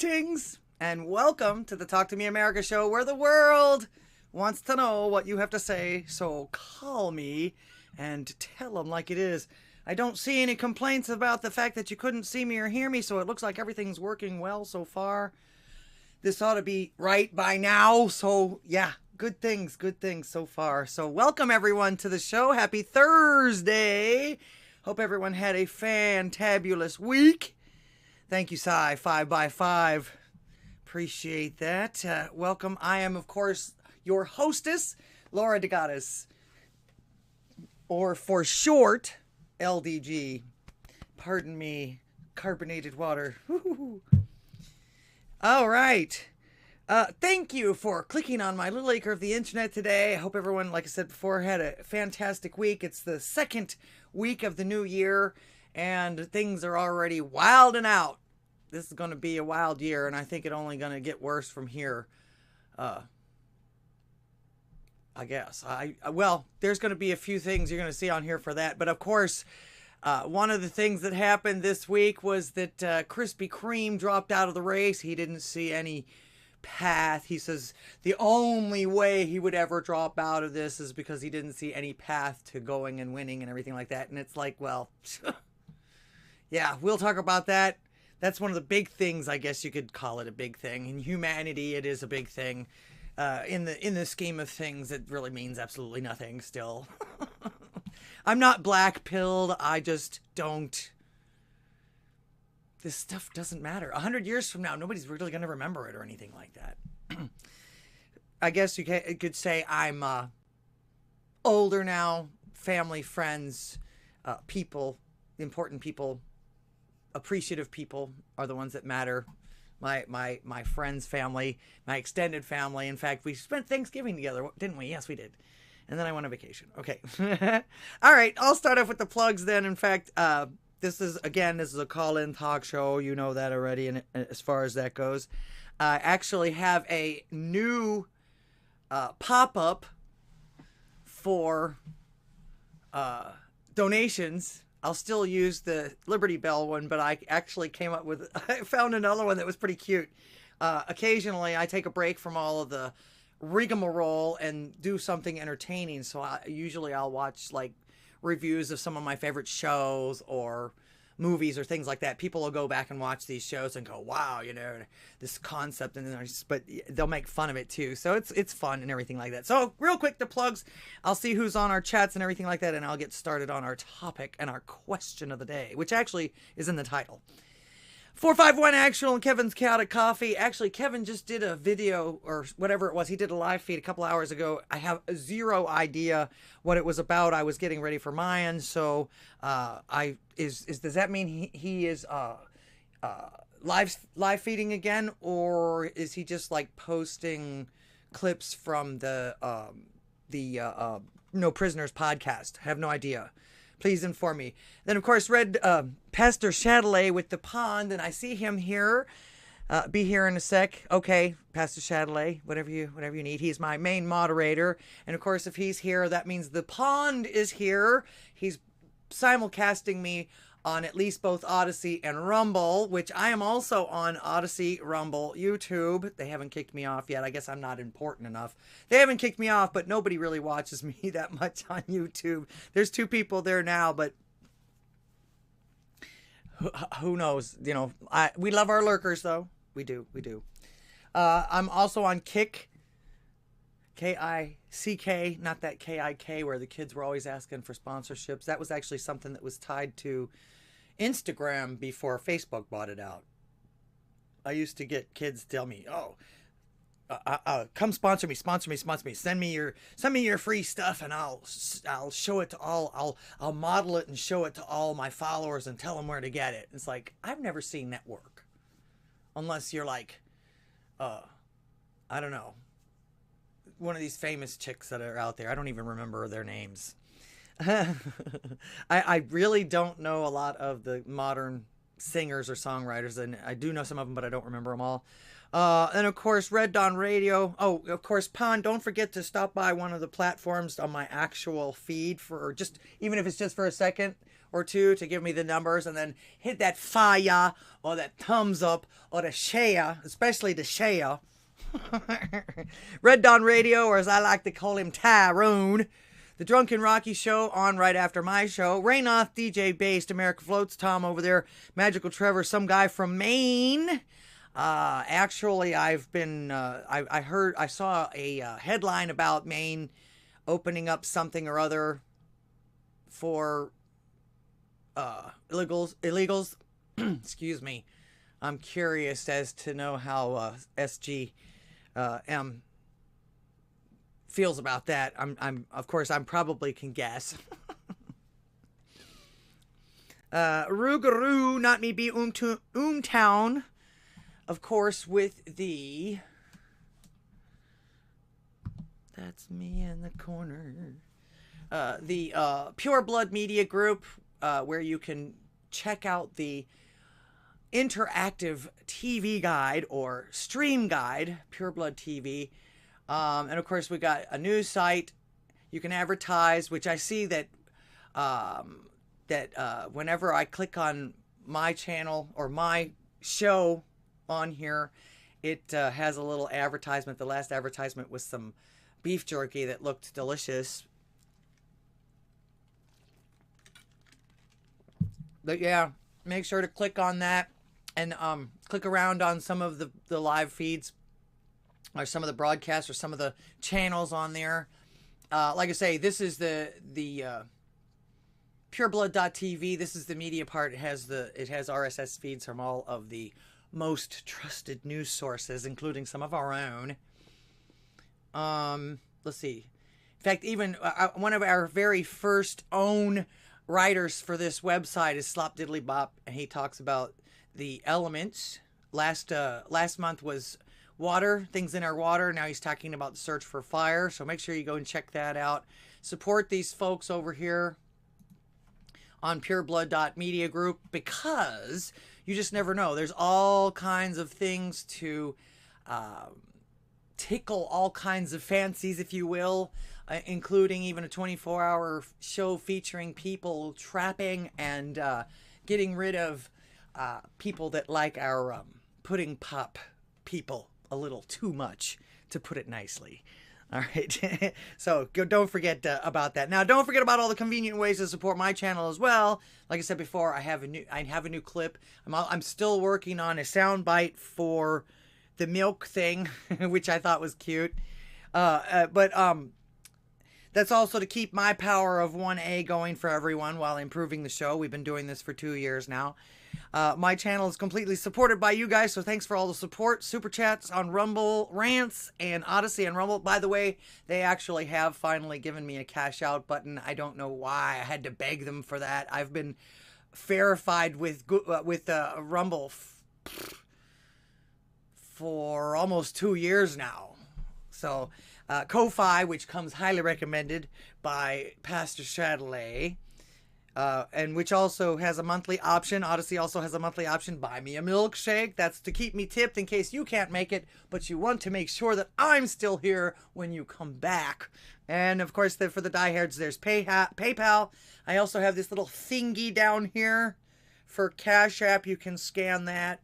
Greetings and welcome to the Talk to Me America show, where the world wants to know what you have to say, so call me and tell them like it is. I don't see any complaints about the fact that you couldn't see me or hear me, so it looks like everything's working well so far. This ought to be right by now, so yeah, good things so far. So welcome everyone to the show. Happy Thursday. Hope everyone had a fantabulous week. Thank you, Cy, 5x5. Appreciate that. Welcome. I am, of course, your hostess, Laura DGddss, or for short, LDG. Pardon me, carbonated water. All right. Thank you for clicking on my little acre of the internet today. I hope everyone, like I said before, had a fantastic week. It's the second week of the new year, and things are already wilding out. This is going to be a wild year, and I think it's only going to get worse from here. I guess. Well, there's going to be a few things you're going to see on here for that. But, of course, one of the things that happened this week was that Krispy Kreme dropped out of the race. He didn't see any path. He says the only way he would ever drop out of this is because he didn't see any path to going and winning and everything like that. And it's like, well, yeah, we'll talk about that. That's one of the big things, I guess you could call it a big thing. In humanity, it is a big thing. In the scheme of things, it really means absolutely nothing still. I'm not black-pilled. I just don't. This stuff doesn't matter. 100 years from now, nobody's really going to remember it or anything like that. I guess you could say I'm older now. Family, friends, people, important people, appreciative people are the ones that matter. My friends' family, my extended family. In fact, we spent Thanksgiving together, didn't we? Yes, we did. And then I went on vacation. Okay. All right. I'll start off with the plugs then. In fact, this is a call-in talk show. You know that already. And as far as that goes, I actually have a new pop-up for donations. I'll still use the Liberty Bell one, but I actually I found another one that was pretty cute. Occasionally, I take a break from all of the rigmarole and do something entertaining. So I'll watch like reviews of some of my favorite shows or movies or things like that. People will go back and watch these shows and go, wow, this concept, but they'll make fun of it too. So it's fun and everything like that. So real quick, the plugs. I'll see who's on our chats and everything like that, and I'll get started on our topic and our question of the day, which actually is in the title. 451 Actual and Kevin's Chaotic Coffee. Actually, Kevin just did a video or whatever it was. He did a live feed a couple hours ago. I have zero idea what it was about. I was getting ready for mine. So does that mean he is live feeding again, or is he just like posting clips from the No Prisoners podcast? I have no idea. Please inform me. Then, of course, read Pastor Chatelet with the pond, and I see him here. Be here in a sec. Okay, Pastor Chatelet, whatever you need. He's my main moderator. And, of course, if he's here, that means the pond is here. He's simulcasting me on at least both Odysee and Rumble, which I am also on Odysee, Rumble, YouTube. They haven't kicked me off yet. I guess I'm not important enough. They haven't kicked me off, but nobody really watches me that much on YouTube. There's 2 people there now, but who knows? We love our lurkers, though. We do. I'm also on Kick. Kick, not that KIK where the kids were always asking for sponsorships. That was actually something that was tied to Instagram before Facebook bought it out. I used to get kids tell me, come sponsor me. Send me your free stuff and I'll show it to all. I'll model it and show it to all my followers and tell them where to get it. It's like, I've never seen that work. Unless you're like, I don't know, one of these famous chicks that are out there. I don't even remember their names. I really don't know a lot of the modern singers or songwriters, and I do know some of them, but I don't remember them all. And of course, Red Dawn Radio. Oh, of course, Pond. Don't forget to stop by one of the platforms on my actual feed for just, even if it's just for a second or two, to give me the numbers, and then hit that fire or that thumbs up or the share, especially the share. Red Dawn Radio, or as I like to call him, Tyrone. The Drunken Rocky Show on right after my show. Raynoth, DJ Based, America Floats, Tom over there, Magical Trevor, some guy from Maine. Actually, I've been, I saw a headline about Maine opening up something or other for illegals. Excuse me. I'm curious as to know how SGM feels about that. Of course, I'm probably can guess. Rougarou, not me be Town. Of course, with the... That's me in the corner. The Pure Blood Media Group, where you can check out the interactive TV guide or stream guide, Pure Blood TV. And of course, we got a news site. You can advertise, which I see that whenever I click on my channel or my show on here, it has a little advertisement. The last advertisement was some beef jerky that looked delicious. But yeah, make sure to click on that and click around on some of the live feeds, or some of the broadcasts, or some of the channels on there. Like I say, this is the pureblood.tv. This is the media part. It has RSS feeds from all of the most trusted news sources, including some of our own. Let's see. In fact, even one of our very first own writers for this website is Slop Diddly Bop, and he talks about the elements. Last month was water, things in our water. Now he's talking about the search for fire. So make sure you go and check that out. Support these folks over here on pureblood.media group, because you just never know. There's all kinds of things to tickle all kinds of fancies, if you will, including even a 24-hour show featuring people trapping and getting rid of people that like our pudding pop people a little too much, to put it nicely. All right. So don't forget about that. Now, don't forget about all the convenient ways to support my channel as well. Like I said before, I have a new clip. I'm still working on a soundbite for the milk thing, which I thought was cute. But that's also to keep my power of 1A going for everyone while improving the show. We've been doing this for 2 years now. My channel is completely supported by you guys, so thanks for all the support. Super chats on Rumble, rants, and Odysee and Rumble. By the way, they actually have finally given me a cash out button. I don't know why. I had to beg them for that. I've been verified with Rumble for almost 2 years now. So, Ko-Fi, which comes highly recommended by Pastor Chatelet, and which also has a monthly option. Odysee also has a monthly option. Buy me a milkshake. That's to keep me tipped in case you can't make it, but you want to make sure that I'm still here when you come back. And of course, for the diehards, there's PayPal. I also have this little thingy down here for Cash App. You can scan that.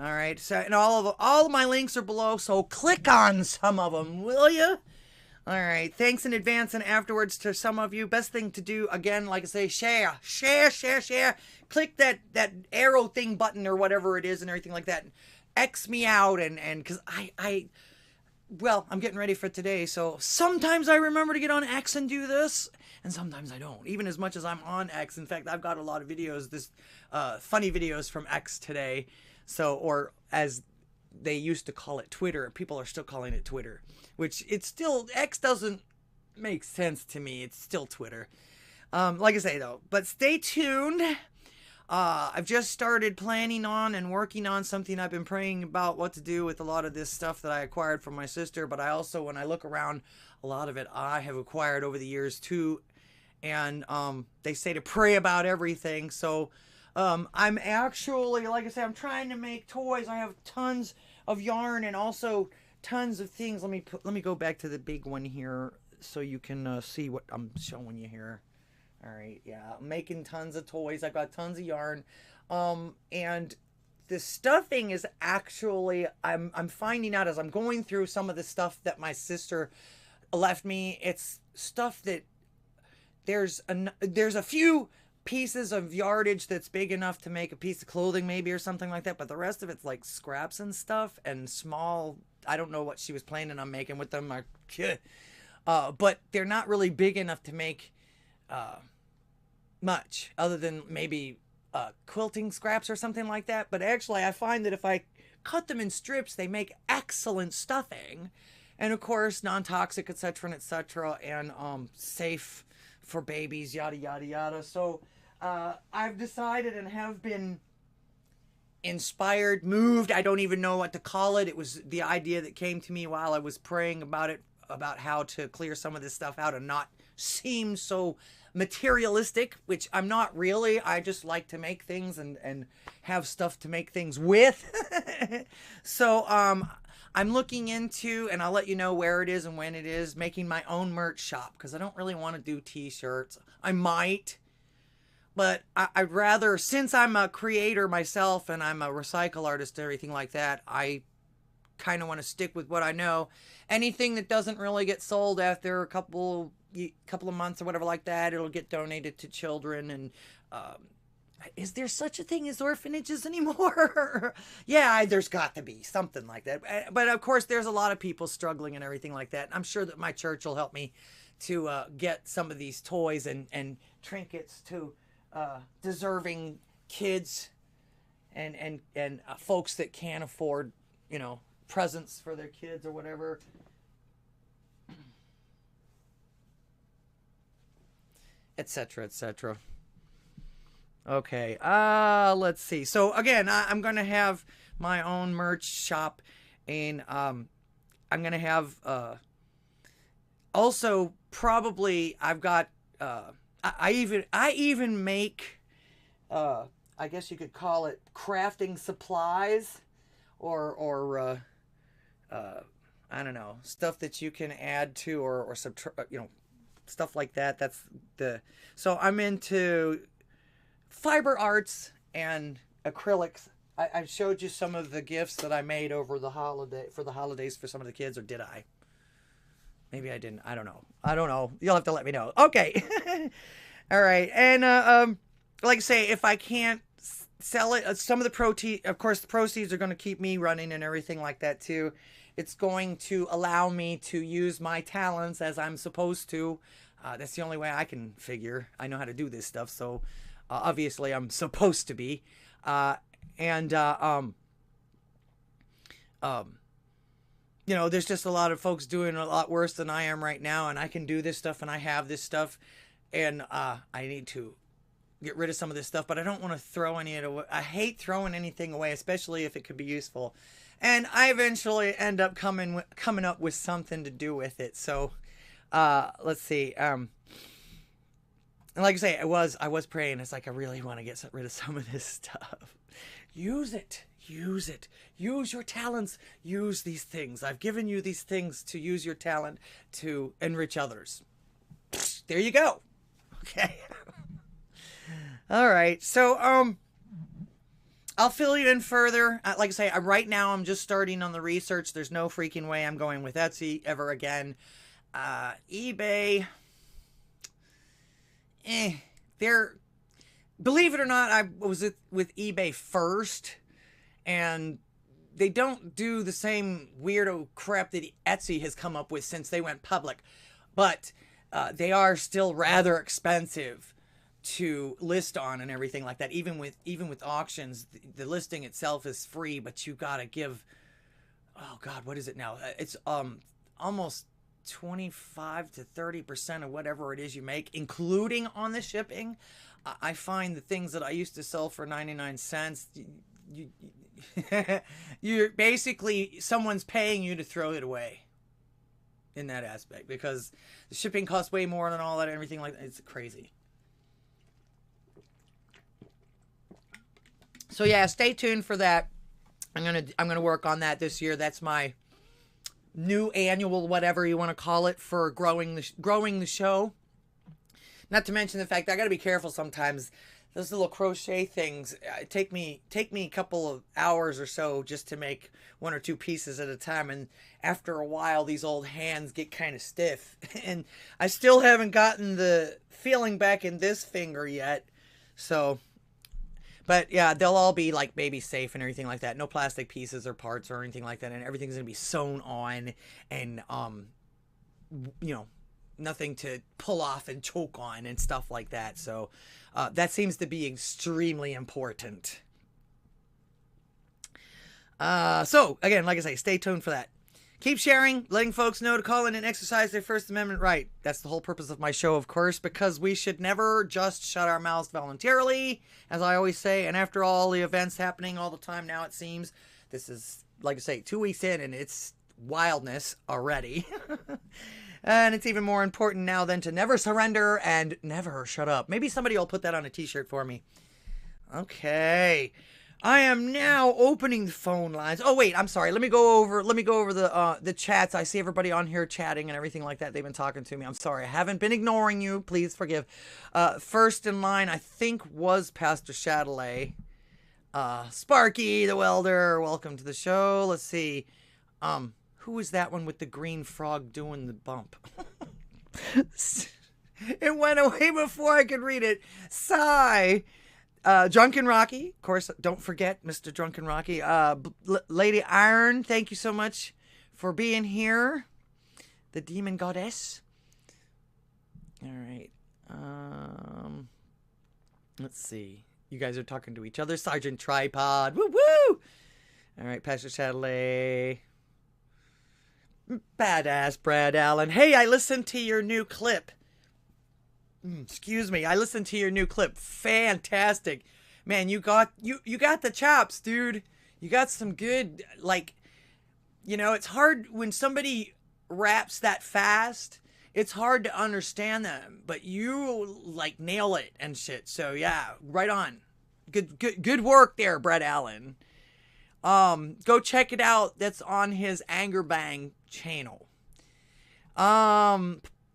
All right. So, and all of my links are below. So click on some of them, will you? All right. Thanks in advance and afterwards to some of you. Best thing to do, again, like I say, share. Click that arrow thing button or whatever it is and everything like that. X me out and because well, I'm getting ready for today. So sometimes I remember to get on X and do this, and sometimes I don't. Even as much as I'm on X. In fact, I've got a lot of videos, funny videos from X today. So, or as they used to call it, Twitter. People are still calling it Twitter, which it's still, X doesn't make sense to me. It's still Twitter. Like I say, though, but stay tuned. I've just started planning on and working on something. I've been praying about what to do with a lot of this stuff that I acquired from my sister, but I also, when I look around, a lot of it I have acquired over the years too. And they say to pray about everything. So I'm actually, like I say, I'm trying to make toys. I have tons of yarn, and also tons of things. Let me go back to the big one here so you can see what I'm showing you here. All right, yeah, I'm making tons of toys. I've got tons of yarn, and the stuffing is actually, I'm finding out as I'm going through some of the stuff that my sister left me. It's stuff that there's a few pieces of yardage that's big enough to make a piece of clothing maybe or something like that, but the rest of it's like scraps and stuff and small. I don't know what she was planning on making with them, but they're not really big enough to make much other than maybe quilting scraps or something like that. But actually I find that if I cut them in strips, they make excellent stuffing, and of course non-toxic, etc., and safe for babies, yada yada yada. So I've decided and have been inspired, moved, I don't even know what to call it. It was the idea that came to me while I was praying about it, about how to clear some of this stuff out and not seem so materialistic, which I'm not really. I just like to make things and have stuff to make things with. So I'm looking into, and I'll let you know where it is and when it is, making my own merch shop, because I don't really want to do t-shirts. I might, but I'd rather, since I'm a creator myself and I'm a recycle artist and everything like that, I kind of want to stick with what I know. Anything that doesn't really get sold after a couple of months or whatever like that, it'll get donated to children. And is there such a thing as orphanages anymore? Yeah, there's got to be something like that. But of course there's a lot of people struggling and everything like that. I'm sure that my church will help me to get some of these toys and trinkets to deserving kids and folks that can't afford, you know, presents for their kids or whatever. Etc., etc. Okay, let's see. So again, I'm going to have my own merch shop, and I'm going to have also probably I've got I even make I guess you could call it crafting supplies, or I don't know, stuff that you can add to or subtract, you know, stuff like that. That's so I'm into fiber arts and acrylics. I showed you some of the gifts that I made over the holidays for some of the kids, or did I? Maybe I didn't. I don't know. You'll have to let me know. Okay. All right. And like I say, if I can't sell it, some of the proceeds are going to keep me running and everything like that too. It's going to allow me to use my talents as I'm supposed to. That's the only way I can figure. I know how to do this stuff, so obviously I'm supposed to be. You know, there's just a lot of folks doing a lot worse than I am right now, and I can do this stuff, and I have this stuff, and I need to get rid of some of this stuff, but I don't want to throw any of it away. I hate throwing anything away, especially if it could be useful. And I eventually end up coming up with something to do with it. So, let's see. And like I say, I was praying. It's like, I really want to get rid of some of this stuff. Use it. Use it. Use your talents. Use these things. I've given you these things to use your talent to enrich others. There you go. Okay. All right. So, I'll fill you in further. Like I say, right now I'm just starting on the research. There's no freaking way I'm going with Etsy ever again. eBay, believe it or not, I was with eBay first, and they don't do the same weirdo crap that Etsy has come up with since they went public, but they are still rather expensive to list on and everything like that. Even with auctions, the listing itself is free, but you gotta give, oh god, what is it now? It's almost 25 to 30% of whatever it is you make, including on the shipping. I find the things that I used to sell for 99 cents, you're basically, someone's paying you to throw it away in that aspect, because the shipping costs way more than all that and everything like that. It's crazy. So yeah, stay tuned for that. I'm gonna work on that this year. That's my new annual, whatever you want to call it, for growing the show. Not to mention the fact that I got to be careful sometimes. Those little crochet things take me a couple of hours or so just to make 1 or 2 pieces at a time, and after a while these old hands get kind of stiff, and I still haven't gotten the feeling back in this finger yet. So, but yeah, they'll all be like baby safe and everything like that. No plastic pieces or parts or anything like that, and everything's gonna be sewn on, and you know, nothing to pull off and choke on and stuff like that. So that seems to be extremely important. So again, like I say, stay tuned for that. Keep sharing, letting folks know to call in and exercise their First Amendment right. That's the whole purpose of my show, of course, because we should never just shut our mouths voluntarily, as I always say. And after all the events happening all the time now, it seems, this is, like I say, 2 weeks in, and it's wildness already. And it's even more important now than to never surrender and never shut up. Maybe somebody will put that on a t-shirt for me. Okay. I am now opening the phone lines. Oh wait, I'm sorry. Let me go over the chats. I see everybody on here chatting and everything like that. They've been talking to me. I'm sorry. I haven't been ignoring you. Please forgive. First in line, I think, was Pastor Chatelet. Sparky the welder, welcome to the show. Let's see. Who was that one with the green frog doing the bump? It went away before I could read it. Sigh. Drunken Rocky, of course, don't forget Mr. Drunken Rocky. Lady Iron, thank you so much for being here. The Demon Goddess. All right. Let's see. You guys are talking to each other. Sergeant Tripod. Woo woo! All right, Pastor Chatelet. Badass Brad Allen. Hey, I listened to your new clip. Excuse me. I listened to your new clip. Fantastic. Man, you got the chops, dude. You got some good, like, you know, it's hard when somebody raps that fast. It's hard to understand them, but you like nail it and shit. So yeah, right on. Good work there, Brad Allen. Go check it out. That's on his Anger Bang channel.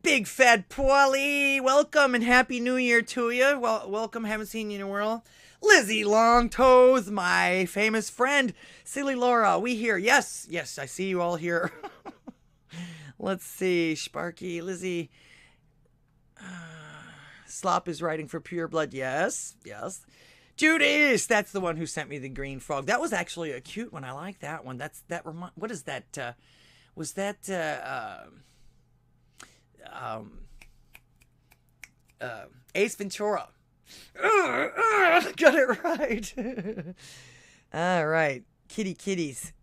Big Fat Paulie, welcome and Happy New Year to you. Well, welcome, haven't seen you in a while. Lizzie Longtoes, my famous friend. Silly Laura, we here. Yes, I see you all here. Let's see, Sparky, Lizzie. Slop is writing for Pure Blood, yes. Judas, that's the one who sent me the green frog. That was actually a cute one. I like that one. What is that? Was that, Ace Ventura. Got it right. All right. Kitties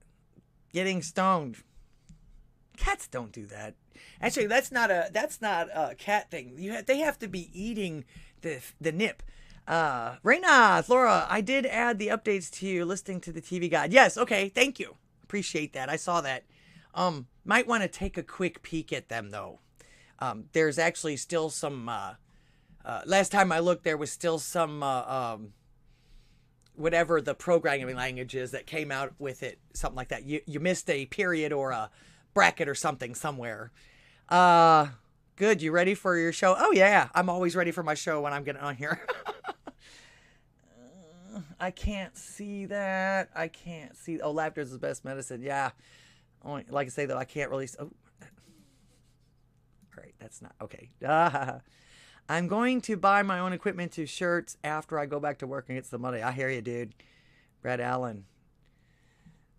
getting stoned. Cats don't do that. Actually, that's not a cat thing. They have to be eating the nip. Raina, Laura, I did add the updates to you listening to the TV guide. Yes, okay, thank you. Appreciate that. I saw that. Might want to take a quick peek at them though. There's actually still some, last time I looked, there was still some, whatever the programming language is that came out with it, something like that. You missed a period or a bracket or something somewhere. Good, you ready for your show? Oh yeah, I'm always ready for my show when I'm getting on here. I can't see that. I can't see. Oh, laughter is the best medicine. Yeah. Only, like I say though, I can't really. Oh. All right, that's not okay. I'm going to buy my own equipment to shirts after I go back to work and get some money. I hear you, dude. Brad Allen.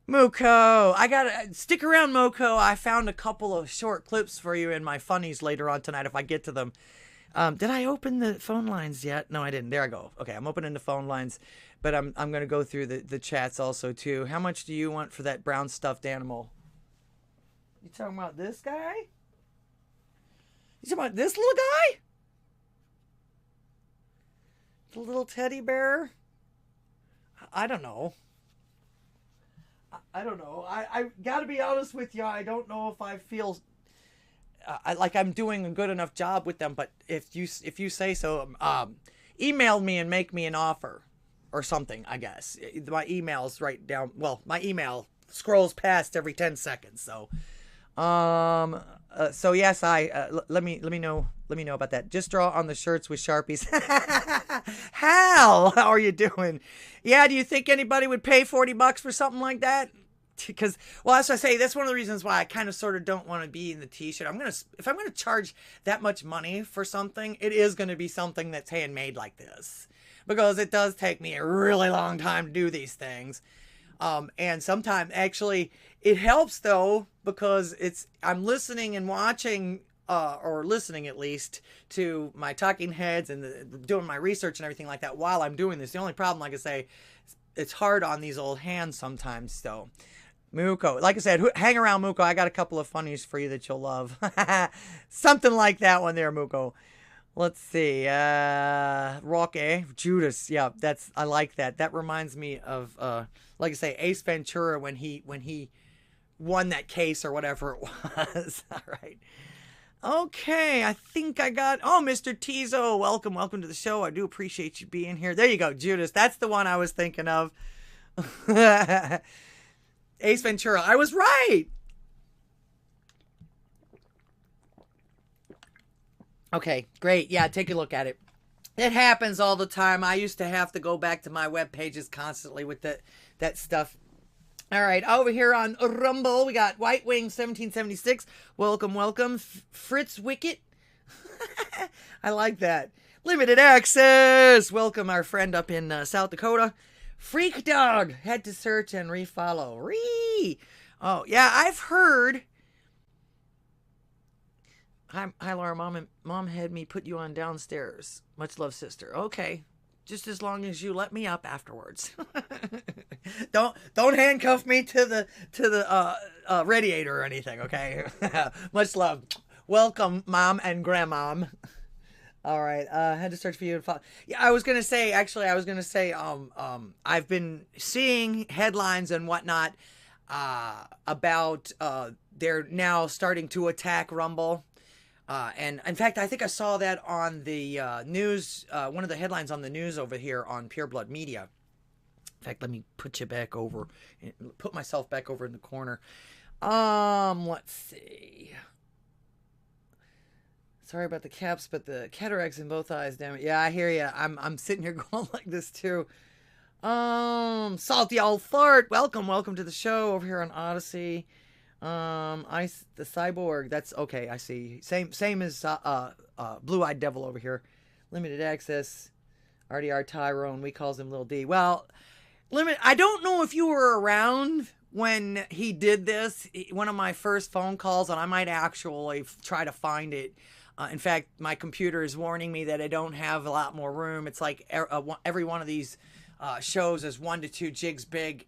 Moko, I gotta stick around, Moko. I found a couple of short clips for you in my funnies later on tonight if I get to them. Did I open the phone lines yet? No, I didn't. There I go. Okay, I'm opening the phone lines, but I'm gonna go through the chats also too. How much do you want for that brown stuffed animal? You talking about this guy? You talking about this little guy? The little teddy bear? I don't know. I don't know. I gotta be honest with you. I don't know if I feel like I'm doing a good enough job with them. But if you say so, email me and make me an offer. or something, I guess. My email's right down. Well, my email scrolls past every 10 seconds. So, so yes, let me know about that. Just draw on the shirts with Sharpies. Hal, how are you doing? Yeah, do you think anybody would pay $40 for something like that? Because, well, as I say, that's one of the reasons why I kind of sort of don't want to be in the t-shirt. If I'm gonna charge that much money for something, it is going to be something that's handmade like this, because it does take me a really long time to do these things. And sometimes actually it helps though, because I'm listening and watching, or listening at least, to my talking heads and doing my research and everything like that while I'm doing this. The only problem, like I say, it's hard on these old hands sometimes. So, Muko, like I said, hang around, Muko. I got a couple of funnies for you that you'll love. Something like that one there, Muko. Let's see. Roque, Judas. Yeah, I like that. That reminds me of, like I say, Ace Ventura when he won that case or whatever it was. All right. Okay, I think I got... Oh, Mr. Tizo, welcome to the show. I do appreciate you being here. There you go, Judas. That's the one I was thinking of. Ace Ventura. I was right. Okay, great. Yeah, take a look at it. It happens all the time. I used to have to go back to my web pages constantly with that stuff. All right, over here on Rumble, we got White Wing 1776. Welcome. Fritz Wicket. I like that. Limited Access. Welcome, our friend up in South Dakota. Freak Dog. Had to search and refollow. Oh, yeah, I've heard. Hi, Laura. Mom had me put you on downstairs. Much love, sister. Okay. Just as long as you let me up afterwards. Don't handcuff me to the radiator or anything, okay? Much love. Welcome, Mom and Grandmom. All right, had to search for you and follow. Yeah, I was gonna say, I've been seeing headlines and whatnot about they're now starting to attack Rumble. And in fact, I think I saw that on the news, one of the headlines on the news over here on Pure Blood Media. In fact, let me put you back over, put myself back over in the corner. Let's see. Sorry about the caps, but the cataracts in both eyes, damn it. Yeah, I hear you. I'm sitting here going like this too. Salty old fart. Welcome to the show over here on Odysee. The cyborg. That's okay. I see. Same as Blue-Eyed Devil over here. Limited Access. RDR Tyrone. We calls him Lil D. Well, I don't know if you were around when he did this. One of my first phone calls, and I might actually try to find it. In fact, my computer is warning me that I don't have a lot more room. It's like every one of these shows is 1 to 2 gigs big.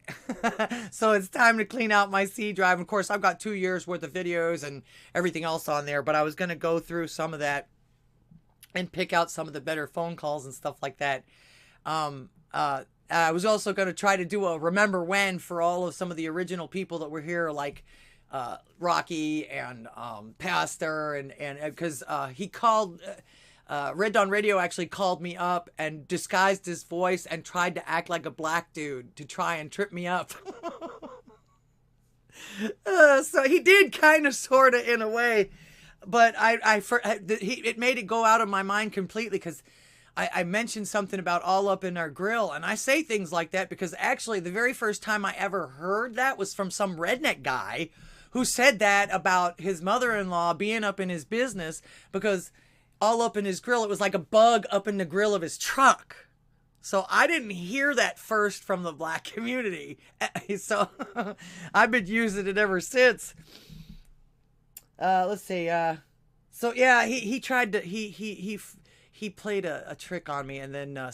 So it's time to clean out my C drive. Of course, I've got 2 years worth of videos and everything else on there, but I was going to go through some of that and pick out some of the better phone calls and stuff like that. I was also going to try to do a remember when for all of some of the original people that were here, like Rocky and Pastor, and because he called... Red Dawn Radio actually called me up and disguised his voice and tried to act like a black dude to try and trip me up. So he did kind of, sort of, in a way, but it made it go out of my mind completely, because I mentioned something about all up in our grill, and I say things like that because actually the very first time I ever heard that was from some redneck guy who said that about his mother-in-law being up in his business, because all up in his grill, it was like a bug up in the grill of his truck. So I didn't hear that first from the black community. So I've been using it ever since. Let's see. So yeah, he tried to, he played a trick on me, and then I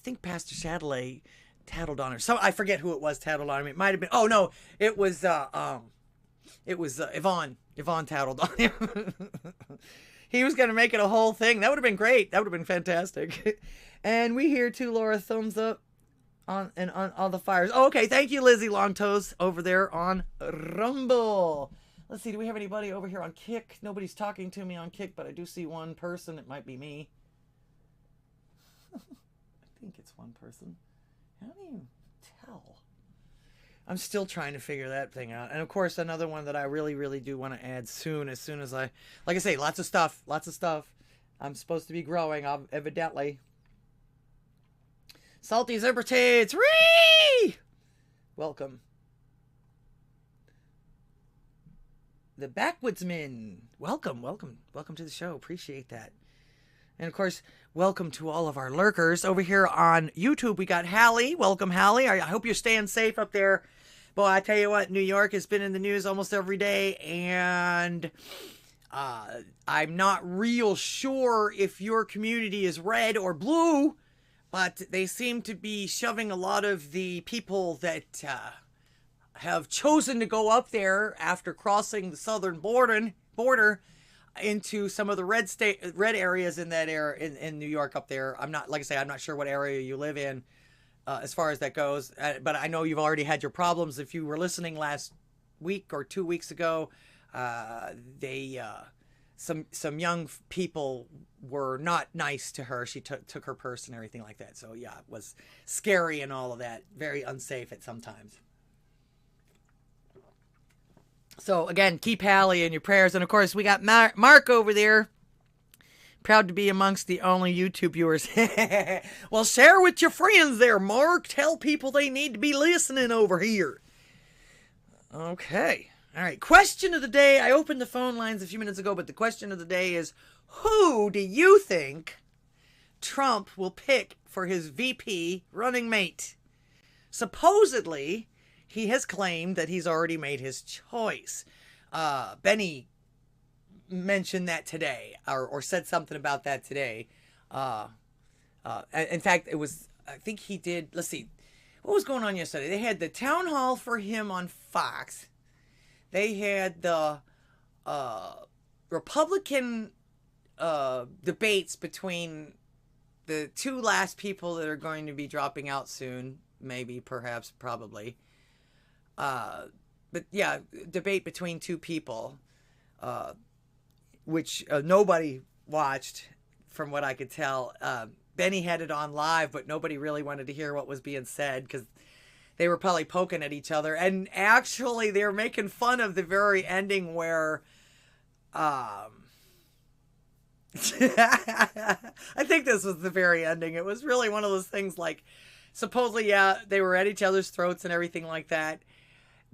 think Pastor Chatelet tattled on her. So I forget who it was tattled on me. It might have been, oh no, it was Yvonne. Yvonne tattled on him. He was going to make it a whole thing. That would have been great. That would have been fantastic. And we hear too, Laura, thumbs up on all the fires. Oh, okay. Thank you, Lizzie Longtoes, over there on Rumble. Let's see. Do we have anybody over here on Kick? Nobody's talking to me on Kick, but I do see one person. It might be me. I think it's one person. How do you tell? I'm still trying to figure that thing out. And of course, another one that I really, really do want to add soon, as soon as like I say, lots of stuff. I'm supposed to be growing, evidently. Salty Zipper Tates, Ree! Welcome. The Backwoodsman, welcome to the show. Appreciate that. And of course, welcome to all of our lurkers over here on YouTube. We got Hallie. Welcome, Hallie. I hope you're staying safe up there. Boy, I tell you what, New York has been in the news almost every day, and I'm not real sure if your community is red or blue, but they seem to be shoving a lot of the people that have chosen to go up there after crossing the southern border into some of the red areas in that area in New York up there. I'm not, like I say, I'm not sure what area you live in as far as that goes, but I know you've already had your problems. If you were listening last week or 2 weeks ago, some young people were not nice to her. She took her purse and everything like that. So yeah, it was scary and all of that. Very unsafe at sometimes. So again, keep Hallie in your prayers. And of course, we got Mark over there. Proud to be amongst the only YouTube viewers. Well, share with your friends there, Mark. Tell people they need to be listening over here. Okay. All right. Question of the day. I opened the phone lines a few minutes ago, but the question of the day is, who do you think Trump will pick for his VP running mate? Supposedly, he has claimed that he's already made his choice. Benny mentioned that today, or said something about that today. In fact, it was, I think he did, let's see, what was going on yesterday? They had the town hall for him on Fox. They had the Republican debates between the two last people that are going to be dropping out soon, maybe, perhaps, probably. But yeah, debate between two people, which nobody watched, from what I could tell. Benny had it on live, but nobody really wanted to hear what was being said because they were probably poking at each other. And actually, they were making fun of the very ending where, I think this was the very ending. It was really one of those things like, supposedly, yeah, they were at each other's throats and everything like that.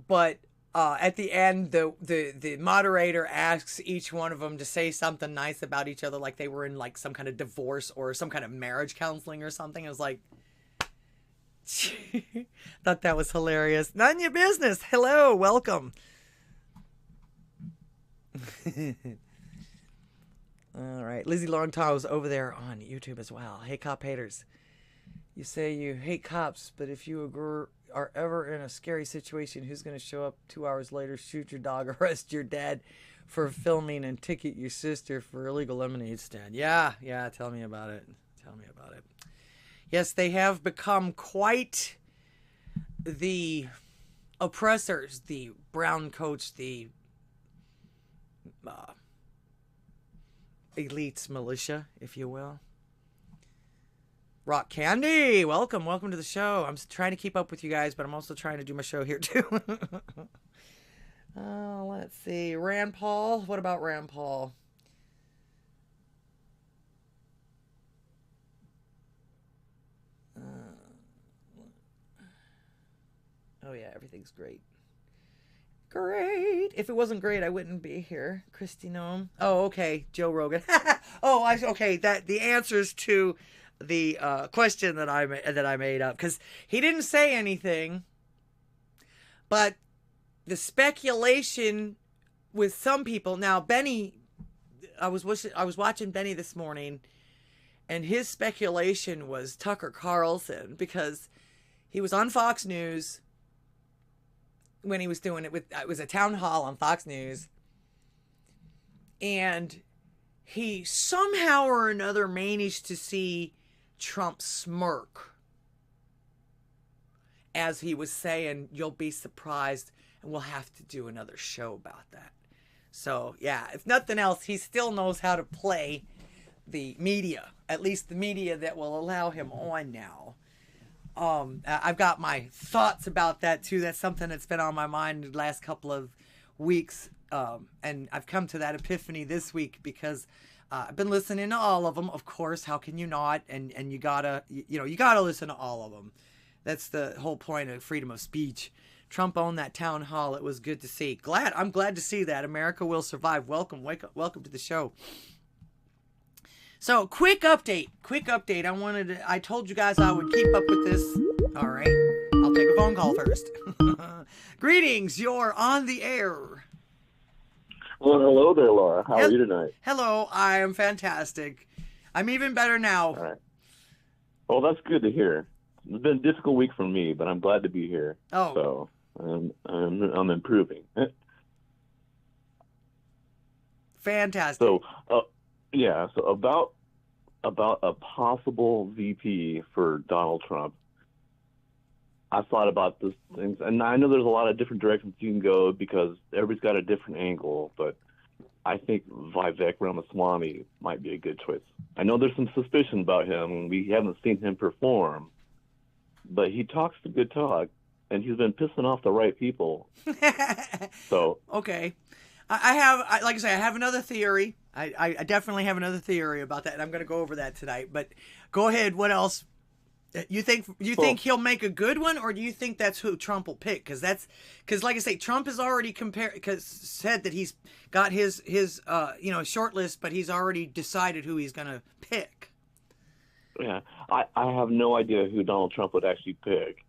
But at the end, the moderator asks each one of them to say something nice about each other, like they were in like some kind of divorce or some kind of marriage counseling or something. It was like, thought that was hilarious. None of your business. Hello, welcome. All right, Lizzie Longtow's over there on YouTube as well. Hey, cop haters. You say you hate cops, but if you are ever in a scary situation, who's going to show up 2 hours later, shoot your dog, arrest your dad for filming, and ticket your sister for illegal lemonade stand? Yeah, tell me about it. Tell me about it. Yes, they have become quite the oppressors, the brown coats, the elites militia, if you will. Rock Candy, welcome to the show. I'm trying to keep up with you guys, but I'm also trying to do my show here too. Let's see. Rand Paul. What about Rand Paul? Oh yeah, everything's great. Great. If it wasn't great, I wouldn't be here. Christie Gnome. Oh, okay. Joe Rogan. Okay. That the answers to the question that I made up, because he didn't say anything, but the speculation with some people. Now, Benny, I was watching Benny this morning, and his speculation was Tucker Carlson, because he was on Fox News when he was doing it it was a town hall on Fox News, and he somehow or another managed to see Trump smirk as he was saying, "You'll be surprised, and we'll have to do another show about that." So yeah, if nothing else, he still knows how to play the media, at least the media that will allow him on now. I've got my thoughts about that too. That's something that's been on my mind the last couple of weeks. And I've come to that epiphany this week because I've been listening to all of them. Of course, how can you not? And you gotta listen to all of them. That's the whole point of freedom of speech. Trump owned that town hall. It was good to see. I'm glad to see that. America will survive. Welcome to the show. So, quick update. I told you guys I would keep up with this. All right. I'll take a phone call first. Greetings. You're on the air. Well, hello there, Laura. How are you tonight? Hello. I am fantastic. I'm even better now. All right. Well, that's good to hear. It's been a difficult week for me, but I'm glad to be here. Oh. So, I'm improving. Fantastic. So, so about a possible VP for Donald Trump, I thought about this things, and I know there's a lot of different directions you can go because everybody's got a different angle, but I think Vivek Ramaswamy might be a good choice. I know there's some suspicion about him. We haven't seen him perform, but he talks the good talk, and he's been pissing off the right people. So okay. Like I say, I have another theory. I definitely have another theory about that, and I'm going to go over that tonight. But go ahead. What else? You think he'll make a good one, or do you think that's who Trump will pick? Because like I say, Trump has already said that he's got his short list, but he's already decided who he's going to pick. Yeah, I have no idea who Donald Trump would actually pick.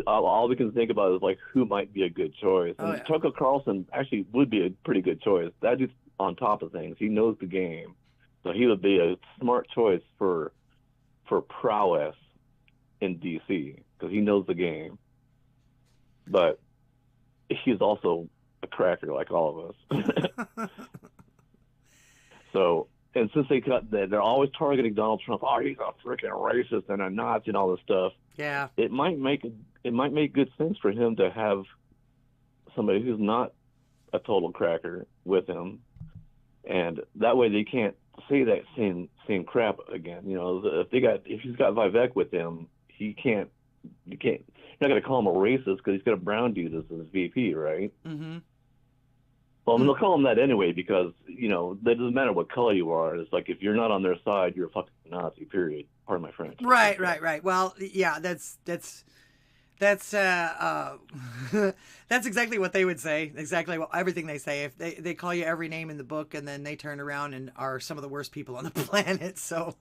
All we can think about is like who might be a good choice. And Tucker Carlson actually would be a pretty good choice. That dude's on top of things. He knows the game, so he would be a smart choice for prowess in D.C. because he knows the game. But he's also a cracker like all of us. So, and since they're always targeting Donald Trump, oh, he's a freaking racist and a Nazi and all this stuff. Yeah, it might make good sense for him to have somebody who's not a total cracker with him, and that way they can't say that same crap again. You know, if he's got Vivek with him, you're not going to call him a racist because he's got a brown dude as his VP, right? Mm-hmm. Well, they'll call him that anyway because, that doesn't matter what color you are. It's like if you're not on their side, you're a fucking Nazi, period. Pardon my French. Right. Well, yeah, that's that's exactly what they would say. Exactly everything they say. If they call you every name in the book and then they turn around and are some of the worst people on the planet. So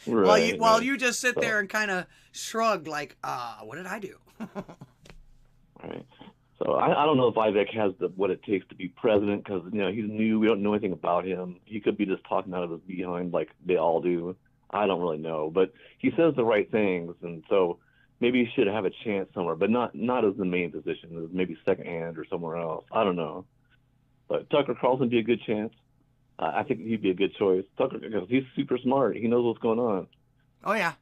while you just sit there and kind of shrug like, what did I do? Right. So I don't know if Vivek has what it takes to be president because, he's new. We don't know anything about him. He could be just talking out of his behind like they all do. I don't really know. But he says the right things, and so maybe he should have a chance somewhere, but not as the main position, as maybe second hand or somewhere else. I don't know. But Tucker Carlson would be a good chance. I think he'd be a good choice. Tucker, because he's super smart. He knows what's going on. Oh, yeah.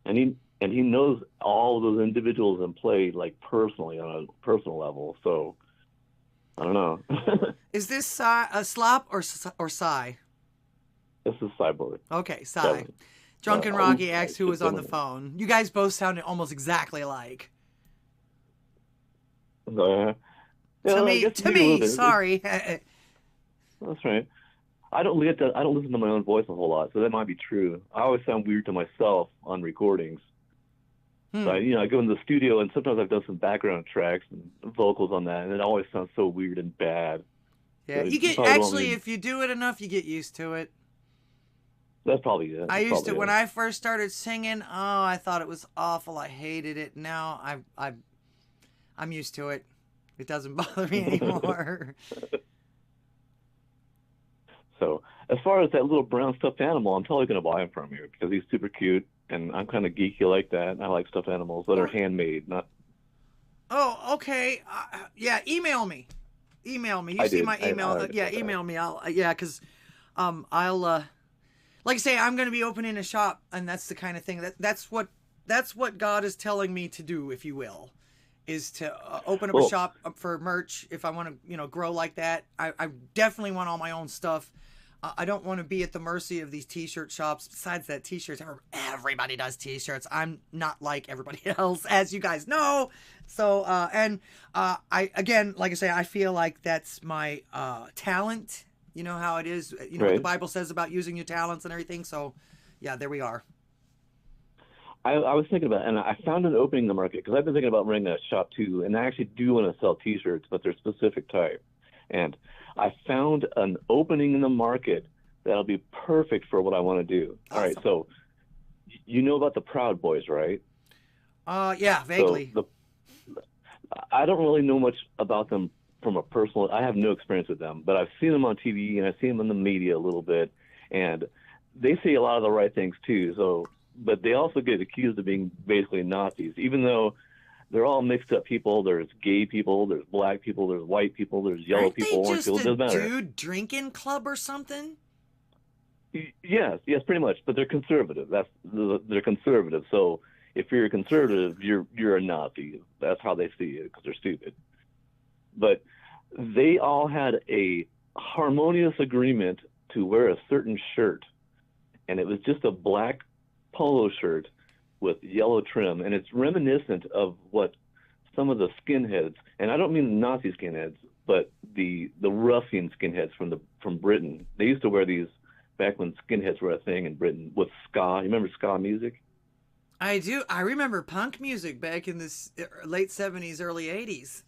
And he knows all of those individuals in play, like personally, on a personal level. So, I don't know. Is this a Slop or Cy? This is Cyborg. Okay, Cy. Drunken Rocky asked who was on the phone. You guys both sounded almost exactly alike. To me, sorry. That's right. I don't listen to my own voice a whole lot, so that might be true. I always sound weird to myself on recordings. So I go in the studio, and sometimes I've done some background tracks and vocals on that, and it always sounds so weird and bad. Yeah, so you get if you do it enough, you get used to it. That's probably it. I used to when I first started singing. Oh, I thought it was awful. I hated it. Now I'm used to it. It doesn't bother me anymore. So as far as that little brown stuffed animal, I'm totally going to buy him from you because he's super cute, and I'm kind of geeky like that. I like stuffed animals that are handmade, not. Oh, okay. Yeah, email me. You see my email? Email me. Because I'll like I say, I'm going to be opening a shop, and that's the kind of thing that's what God is telling me to do, if you will, is to open up a shop for merch. If I want to, grow like that, I definitely want all my own stuff. I don't want to be at the mercy of these t-shirt shops. Besides that, t-shirts, everybody does t-shirts. I'm not like everybody else, as you guys know. So, I, again, like I say, I feel like that's my talent. You know how it is. You know what the Bible says about using your talents and everything. So, yeah, there we are. I was thinking about it, and I found an opening in the market because I've been thinking about running a shop too, and I actually do want to sell T-shirts, but they're specific type. And I found an opening in the market that'll be perfect for what I want to do. Awesome. All right, so you know about the Proud Boys, right? Yeah, vaguely. So I don't really know much about them from a personal. I have no experience with them, but I've seen them on TV and I've seen them in the media a little bit, and they say a lot of the right things too. So. But they also get accused of being basically Nazis, even though they're all mixed up people. There's gay people, there's black people, there's white people, there's yellow people, orange people. It doesn't matter. Dude drinking club or something? Yes, pretty much. But they're conservative. They're conservative. So if you're a conservative, you're a Nazi. That's how they see it because they're stupid. But they all had a harmonious agreement to wear a certain shirt, and it was just a black polo shirt with yellow trim, and it's reminiscent of what some of the skinheads, and I don't mean Nazi skinheads, but the ruffian skinheads from Britain. They used to wear these back when skinheads were a thing in Britain with ska. You remember ska music? I do. I remember punk music back in the late 70s, early 80s.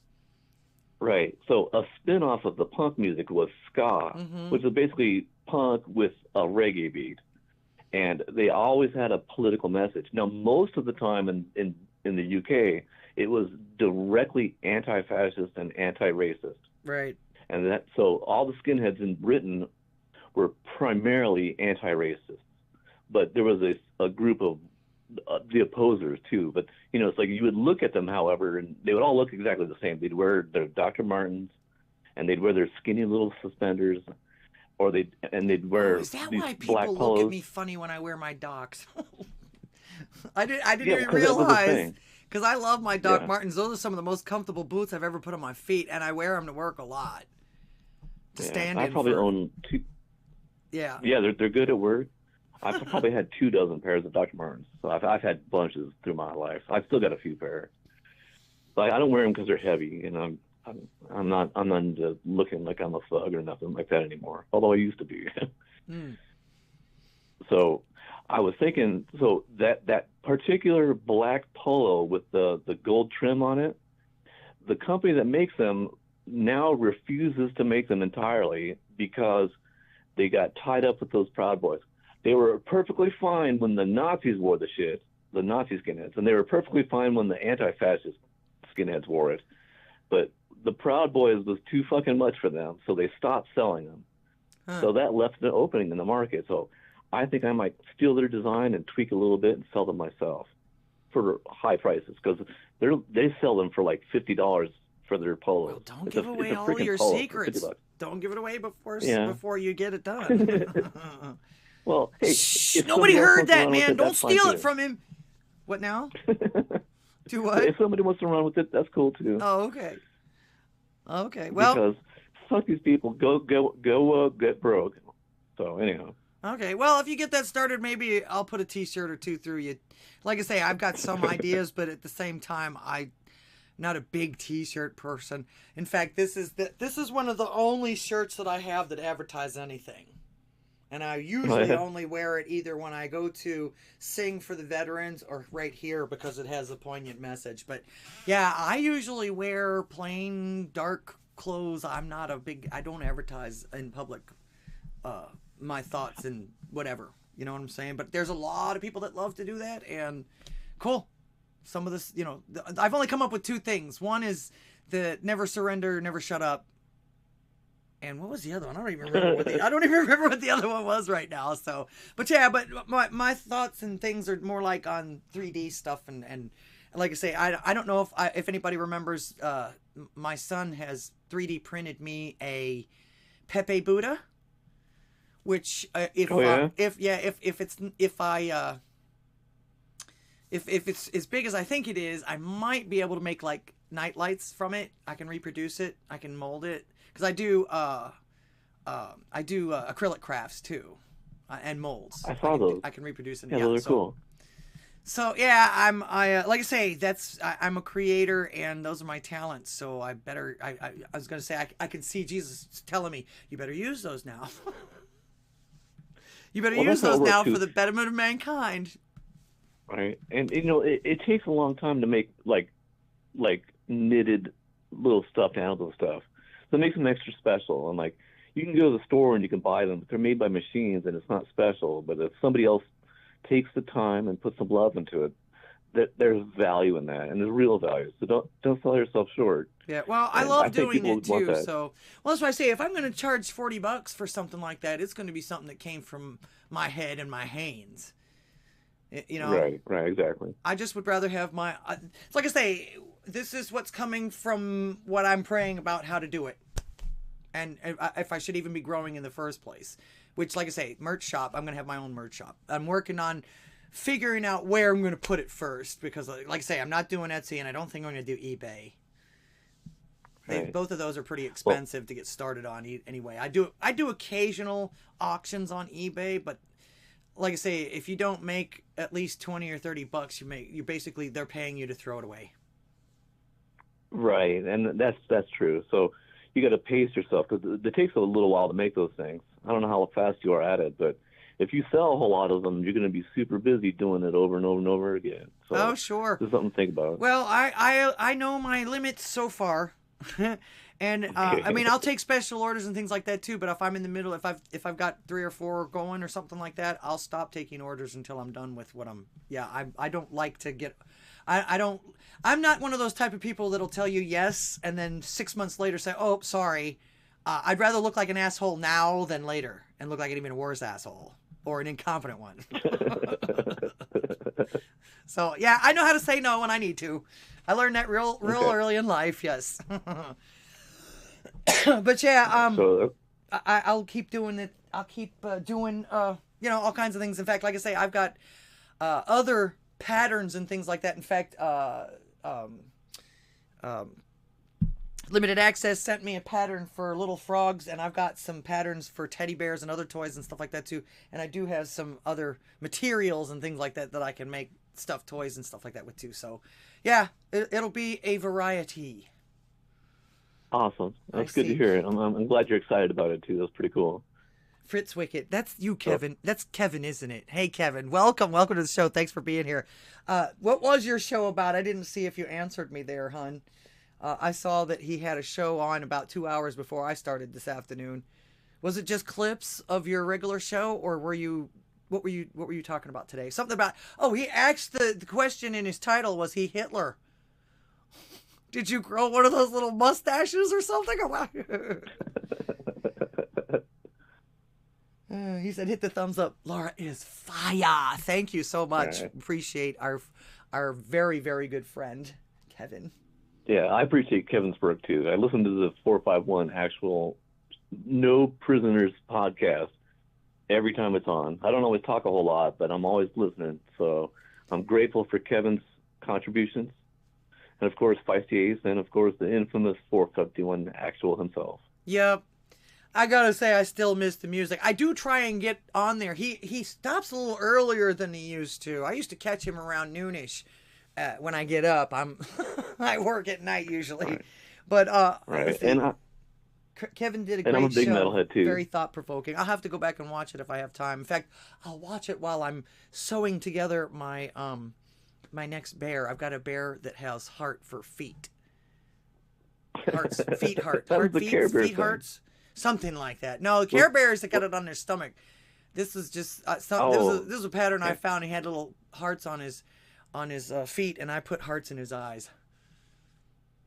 Right. So a spin-off of the punk music was ska, which is basically punk with a reggae beat. And they always had a political message. Now, most of the time in the UK, it was directly anti-fascist and anti-racist. Right. And so all the skinheads in Britain were primarily anti-racist. But there was a group of the opposers too. But, you know, it's like you would look at them, however, and they would all look exactly the same. They'd wear their Dr. Martens, and they'd wear their skinny little suspenders. Or they'd wear is that these why people black look polos. at me funny when I wear my Docs? I didn't even realize, because I love my Doc Martens. Those are some of the most comfortable boots I've ever put on my feet, and I wear them to work a lot. Stand in. I probably own two. Yeah. Yeah, they're good at work. I've probably had 24 pairs of Dr. Martens, so I've had bunches through my life. I've still got a few pairs, but I don't wear them because they're heavy, and I'm not into looking like I'm a thug or nothing like that anymore, although I used to be. So I was thinking, so that particular black polo with the gold trim on it, the company that makes them now refuses to make them entirely because they got tied up with those Proud Boys. They were perfectly fine when the Nazis wore the shit, the Nazi skinheads, and they were perfectly fine when the anti-fascist skinheads wore it. But the Proud Boys was too fucking much for them, so they stopped selling them. So that left an opening in the market. So I think I might steal their design and tweak a little bit and sell them myself for high prices, because they sell them for like $50 for their polos. Well, don't give away all your secrets. Don't give it away before you get it done. Well, hey, nobody heard that, man. Don't steal it from him. What now? Do what? If somebody wants to run with it, that's cool too. Oh, okay. Okay. Well, because fuck these people. Go get broke. So anyhow. Okay. Well, if you get that started, maybe I'll put a T-shirt or two through you. Like I say, I've got some ideas, but at the same time, I'm not a big T-shirt person. In fact, this is one of the only shirts that I have that advertise anything. And I usually only wear it either when I go to sing for the veterans or right here because it has a poignant message. But yeah, I usually wear plain dark clothes. I don't advertise in public my thoughts and whatever. You know what I'm saying? But there's a lot of people that love to do that, and cool. Some of this, you know, I've only come up with two things. One is the never surrender, never shut up. And what was the other one? I don't even remember what the other one was right now. So, but yeah, but my thoughts and things are more like on 3D stuff, and like I say, I don't know if anybody remembers. My son has 3D printed me a Pepe Buddha, which if it's as big as I think it is, I might be able to make like night lights from it. I can reproduce it. I can mold it. Because I do I do acrylic crafts too, and molds. I saw those. I can reproduce them. Yeah, those are cool. So yeah, like I say, I'm a creator, and those are my talents. So I was gonna say I can see Jesus telling me, you better use those now. You better use those now for the betterment of mankind. Right, and it takes a long time to make like knitted little stuffed animals and stuff. So it makes them extra special. And like, you can go to the store and you can buy them, but they're made by machines and it's not special. But if somebody else takes the time and puts some love into it, there's value in that, and there's real value. So don't sell yourself short. Yeah, well, I love doing it too. So, well, that's why I say if I'm going to charge $40 for something like that, it's going to be something that came from my head and my hands. Right, exactly. I just would rather have it's like I say, this is what's coming from what I'm praying about how to do it, and if I should even be growing in the first place. Which, like I say, merch shop. I'm going to have my own merch shop. I'm working on figuring out where I'm going to put it first, because like I say, I'm not doing Etsy, and I don't think I'm going to do eBay. Both of those are pretty expensive to get started on anyway. I do occasional auctions on eBay, but like I say, if you don't make at least $20 or $30, you basically, they're paying you to throw it away. Right, and that's true. So you got to pace yourself, because it takes a little while to make those things. I don't know how fast you are at it, but if you sell a whole lot of them, you're going to be super busy doing it over and over and over again. So sure. There's something to think about. Well, I know my limits so far. And I mean, I'll take special orders and things like that too, but if I'm in the middle, if I've got 3 or 4 going or something like that, I'll stop taking orders until I'm done with what I don't like to get. I'm not one of those type of people that'll tell you yes and then 6 months later say, oh, sorry. I'd rather look like an asshole now than later and look like an even worse asshole or an incompetent one. So yeah, I know how to say no when I need to. I learned that real early in life. Yes. But yeah, I'll keep doing it. I'll keep doing all kinds of things. In fact, like I say, I've got other patterns and things like that. In fact, Limited Access sent me a pattern for little frogs, and I've got some patterns for teddy bears and other toys and stuff like that too. And I do have some other materials and things like that I can make stuffed toys and stuff like that with too. So yeah, it'll be a variety. Awesome. That's good to hear. I'm glad you're excited about it too. That's pretty cool. Fritz Wickett, that's you, Kevin. That's Kevin, isn't it? Hey, Kevin, welcome to the show. Thanks for being here. What was your show about? I didn't see if you answered me there, hon. I saw that he had a show on about 2 hours before I started this afternoon. Was it just clips of your regular show, or what were you talking about today? Something about, he asked the question in his title, was he Hitler? Did you grow one of those little mustaches or something? He said, hit the thumbs up. Laura is fire. Thank you so much. Right. Appreciate our very, very good friend, Kevin. Yeah, I appreciate Kevin's work too. I listen to the 451 actual No Prisoners podcast every time it's on. I don't always talk a whole lot, but I'm always listening. So I'm grateful for Kevin's contributions. And of course, Feisty Ace, and of course, the infamous 451 actual himself. Yep. I gotta say, I still miss the music. I do try and get on there. He stops a little earlier than he used to. I used to catch him around noonish. When I get up, I work at night usually, right. But right. And Kevin did a great show. I'm a big metalhead too. Very thought provoking. I'll have to go back and watch it if I have time. In fact, I'll watch it while I'm sewing together my my next bear. I've got a bear that has heart for feet. Hearts, feet, heart, heart, feet hearts, something like that. No, Care Bears that got it on their stomach. This was just this was a pattern I found. He had little hearts on his feet, and I put hearts in his eyes.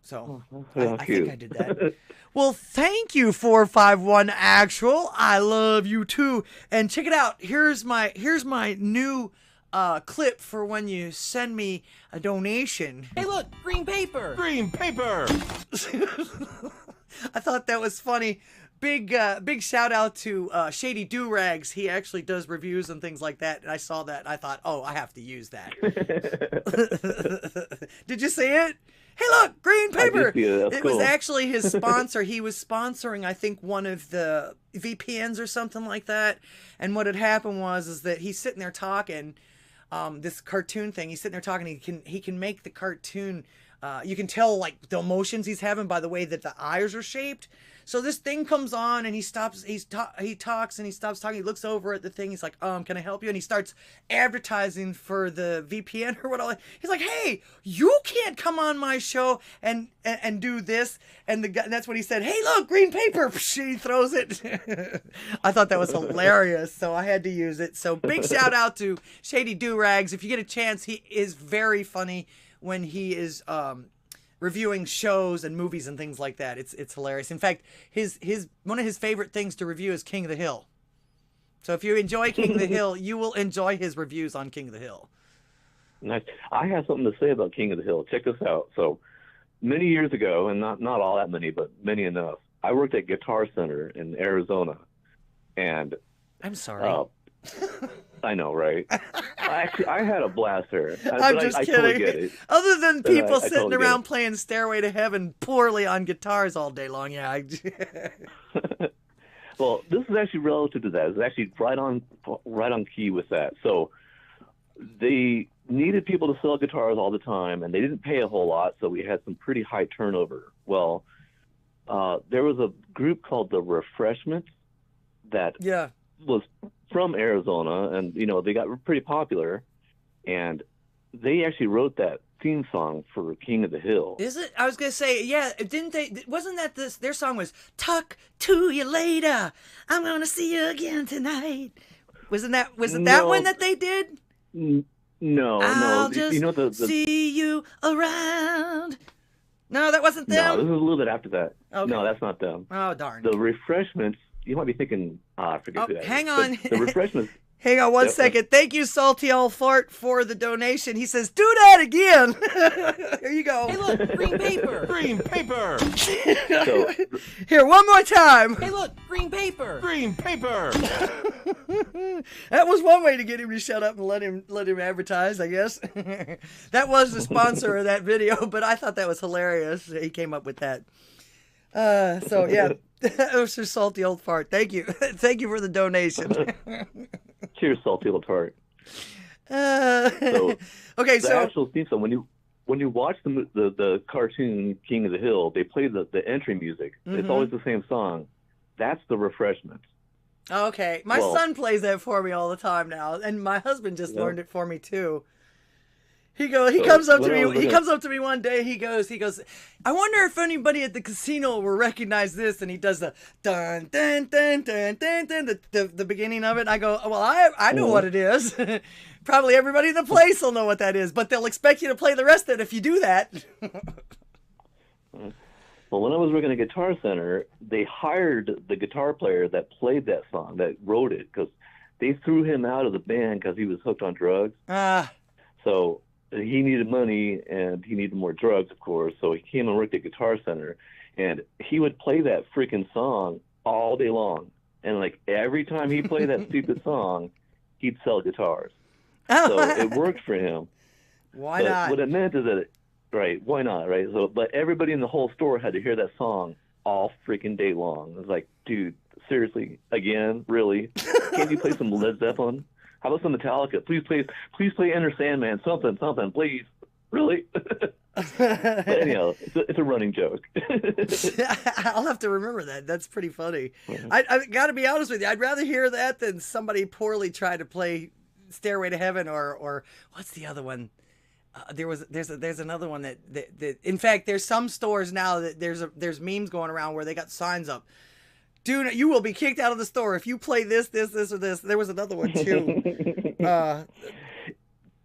So I think I did that. Well, thank you, 451 Actual. I love you too. And check it out. Here's my new clip for when you send me a donation. Hey, look, green paper. Green paper. I thought that was funny big shout out to Shady Do-Rags. He actually does reviews and things like that. And I saw that and I thought, oh, I have to use that. Did you see it? Hey, look, green paper. It was actually his sponsor. He was sponsoring, I think, one of the VPNs or something like that. And what had happened is that he's sitting there talking, this cartoon thing. He's sitting there talking. He can make the cartoon. You can tell like the emotions he's having by the way that the eyes are shaped. So this thing comes on and he stops. He talks and he stops talking. He looks over at the thing. He's like, can I help you? And he starts advertising for the VPN or whatever. He's like, hey, you can't come on my show and do this. And that's when he said, hey, look, green paper. He throws it. I thought that was hilarious, so I had to use it. So big shout out to Shady Do-Rags. If you get a chance, he is very funny when he is reviewing shows and movies and things like that. It's hilarious. In fact, his one of his favorite things to review is King of the Hill. So if you enjoy King of the Hill, you will enjoy his reviews on King of the Hill. Nice. I have something to say about King of the Hill. Check this out. So many years ago, and not all that many, but many enough, I worked at Guitar Center in Arizona. And I'm sorry. I know, right? Actually, I had a blast there. I'm just kidding. Totally get it. Other than people sitting totally around playing Stairway to Heaven poorly on guitars all day long, yeah. Well, this is actually relative to that. It's actually right on key with that. So they needed people to sell guitars all the time, and they didn't pay a whole lot, so we had some pretty high turnover. Well, there was a group called the Refreshments that was from Arizona, and they got pretty popular, and they actually wrote that theme song for King of the Hill. Is it? I was gonna say, yeah. Didn't they? Wasn't that their song was "Talk to You Later"? I'm gonna see you again tonight. Wasn't that? Was it that one that they did? No, I'll just see you around. No, that wasn't them. No, this is a little bit after that. Okay. No, that's not them. Oh darn. The Refreshments. You might be thinking, I forget who that hang is. on. The Refreshments. Hang on one second. Thank you, Salty Old Fart, for the donation. He says, do that again. Here you go. Hey, look, green paper. Green paper. So, here, one more time. Hey, look, green paper. Green paper. That was one way to get him to shut up and let him advertise, I guess. That was the sponsor of that video, but I thought that was hilarious. He came up with that. So, yeah. That was your Salty Old Fart. Thank you. Thank you for the donation. Cheers, Salty Old Fart. Okay, the actual theme song, when you watch the cartoon King of the Hill, they play the entry music. Mm-hmm. It's always the same song. That's the Refreshments. Okay, my son plays that for me all the time now, and my husband just learned it for me too. He comes up to me one day. He goes, I wonder if anybody at the casino will recognize this. And he does the dun dun dun dun dun dun, the beginning of it. I go, well, I know what it is. Probably everybody in the place will know what that is, but they'll expect you to play the rest of it if you do that. Well, when I was working at Guitar Center, they hired the guitar player that played that song, that wrote it, because they threw him out of the band because he was hooked on drugs. So he needed money, and he needed more drugs, of course, so he came and worked at Guitar Center, and he would play that freaking song all day long. And, like, every time he played that stupid song, he'd sell guitars. So it worked for him. Why not? What it meant is that, right, why not, right? So, but everybody in the whole store had to hear that song all freaking day long. It was like, dude, seriously, again, really? Can't you play some Led Zeppelin? How about some Metallica? Please play Enter Sandman, something, please. Really? But anyhow, it's a running joke. I'll have to remember that. That's pretty funny. I got to be honest with you. I'd rather hear that than somebody poorly try to play Stairway to Heaven or what's the other one? There's another one that in fact there's some stores now that there's memes going around where they got signs up. Dude, you will be kicked out of the store if you play this, or this. There was another one too.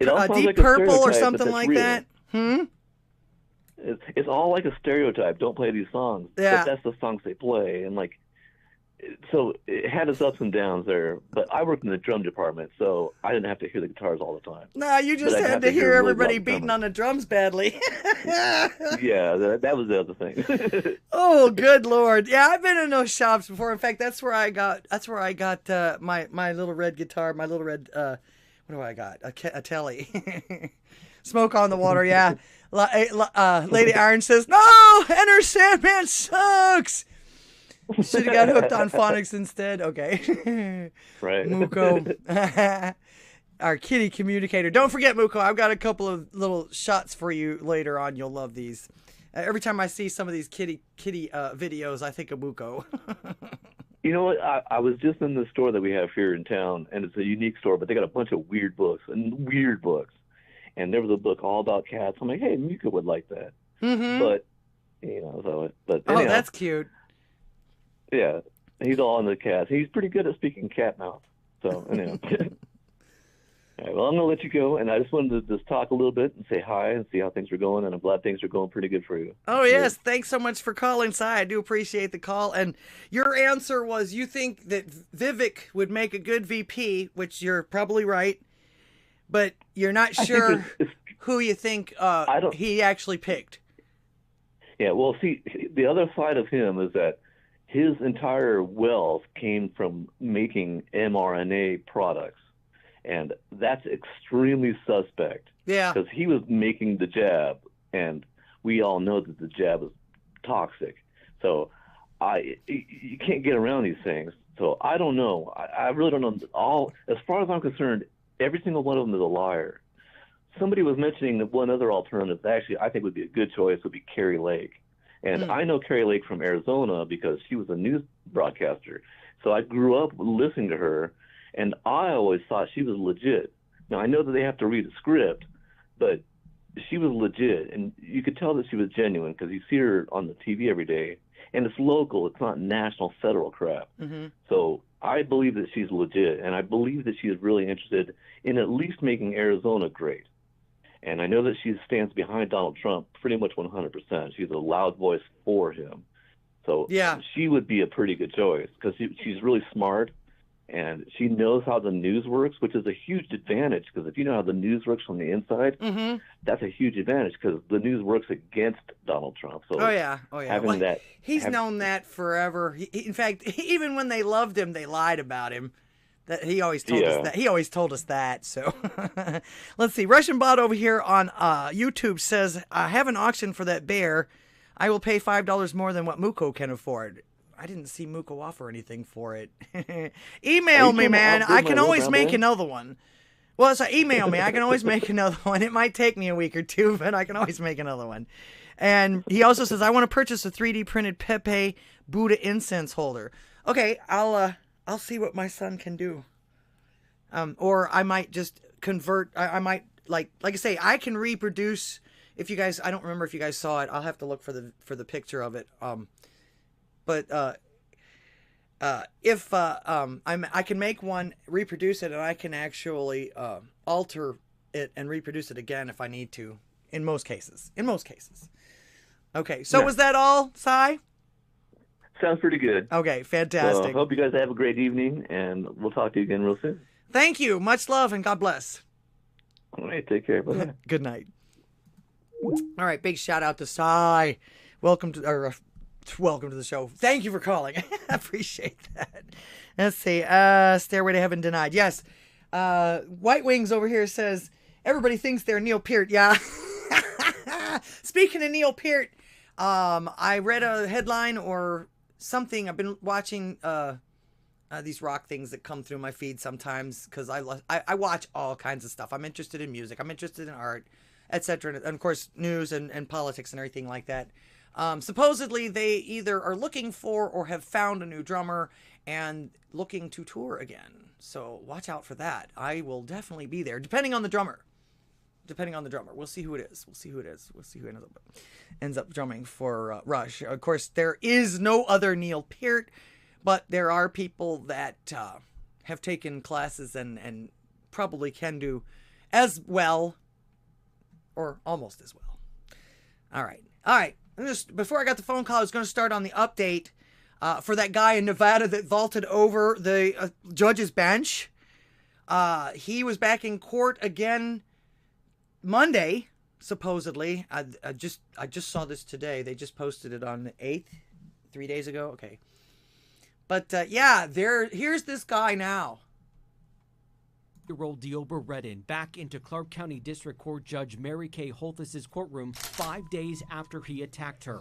Deep Purple or something like that. It's all like a stereotype. Don't play these songs. Yeah. But that's the songs they play. And like, So it had its ups and downs there, but I worked in the drum department, so I didn't have to hear the guitars all the time. Nah, you just But I'd had have to hear really everybody loud beating drummers. on the drums badly. Yeah, that was the other thing. Oh, good Lord. Yeah, I've been in those shops before. In fact, that's where I got my little red guitar, my little red what do I got? A telly. Smoke on the Water, yeah. Lady Iron says, "No, Enter Sandman sucks." Should have got hooked on phonics instead. Okay. Right. Muko. Our kitty communicator. Don't forget, Muko, I've got a couple of little shots for you later on. You'll love these. Every time I see some of these kitty videos, I think of Muko. You know what? I was just in the store that we have here in town, and it's a unique store, but they got a bunch of weird books. And there was a book all about cats. I'm like, hey, Muko would like that. Mm-hmm. But, anyhow, Oh, that's cute. Yeah, he's all in the cats. He's pretty good at speaking cat mouth. So, anyhow. All right, well, I'm going to let you go, and I just wanted to just talk a little bit and say hi and see how things are going, and I'm glad things are going pretty good for you. Oh, yes. Thanks so much for calling, Si. I do appreciate the call. And your answer was you think that Vivek would make a good VP, which you're probably right, but you're not sure who you think he actually picked. Yeah, well, see, the other side of him is that his entire wealth came from making mRNA products. And that's extremely suspect. Yeah. Because he was making the jab, and we all know that the jab is toxic. So you can't get around these things. So I don't know. I really don't know. As far as I'm concerned, every single one of them is a liar. Somebody was mentioning that one other alternative that actually I think would be a good choice would be Carrie Lake. And I know Carrie Lake from Arizona because she was a news broadcaster. So I grew up listening to her. And I always thought she was legit. Now, I know that they have to read a script, but she was legit. And you could tell that she was genuine because you see her on the TV every day. And it's local. It's not national federal crap. Mm-hmm. So I believe that she's legit. And I believe that she is really interested in at least making Arizona great. And I know that she stands behind Donald Trump pretty much 100%. She's a loud voice for him. So yeah, she would be a pretty good choice because she's really smart. And she knows how the news works, which is a huge advantage because if you know how the news works from the inside, that's a huge advantage because the news works against Donald Trump. So oh yeah. Having that, he's known that forever. In fact, even when they loved him, they lied about him. That he always told us that. He always told us that. So let's see. Russian Bot over here on YouTube says, "I have an auction for that bear. I will pay $5 more than what Muko can afford." I didn't see Muko offer anything for it. Email me, man. I can always make another one. Well, so email me. I can always make another one. It might take me a week or two, but I can always make another one. And he also says, "I want to purchase a 3D printed Pepe Buddha incense holder." Okay, I'll see what my son can do. Or I might just convert. I might like I say, I can reproduce. If you guys, I don't remember if you guys saw it. I'll have to look for the picture of it. But if I can make one, reproduce it, and I can actually alter it and reproduce it again if I need to. In most cases. Okay, so was that all, Si? Sounds pretty good. Okay, fantastic. So hope you guys have a great evening, and we'll talk to you again real soon. Thank you. Much love, and God bless. All right, take care. Bye. Good night. All right, big shout out to Si. Welcome to the show. Thank you for calling. I appreciate that. Let's see. Stairway to Heaven denied. Yes. White Wings over here says, everybody thinks they're Neil Peart. Yeah. Speaking of Neil Peart, I read a headline or something. I've been watching these rock things that come through my feed sometimes because I watch all kinds of stuff. I'm interested in music. I'm interested in art, etc. And of course, news and politics and everything like that. Supposedly, they either are looking for or have found a new drummer and looking to tour again. So watch out for that. I will definitely be there, depending on the drummer. We'll see who it is. We'll see who ends up drumming for Rush. Of course, there is no other Neil Peart, but there are people that have taken classes and probably can do as well, or almost as well. All right. Before I got the phone call, I was going to start on the update. for that guy in Nevada that vaulted over the judge's bench. He was back in court again Monday, supposedly. I just saw this today. They just posted it on the 8th, 3 days ago. Okay. But yeah, here's this guy now. Year-old Deoba Redden back into Clark County District Court Judge Mary Kay Holthus's courtroom 5 days after he attacked her.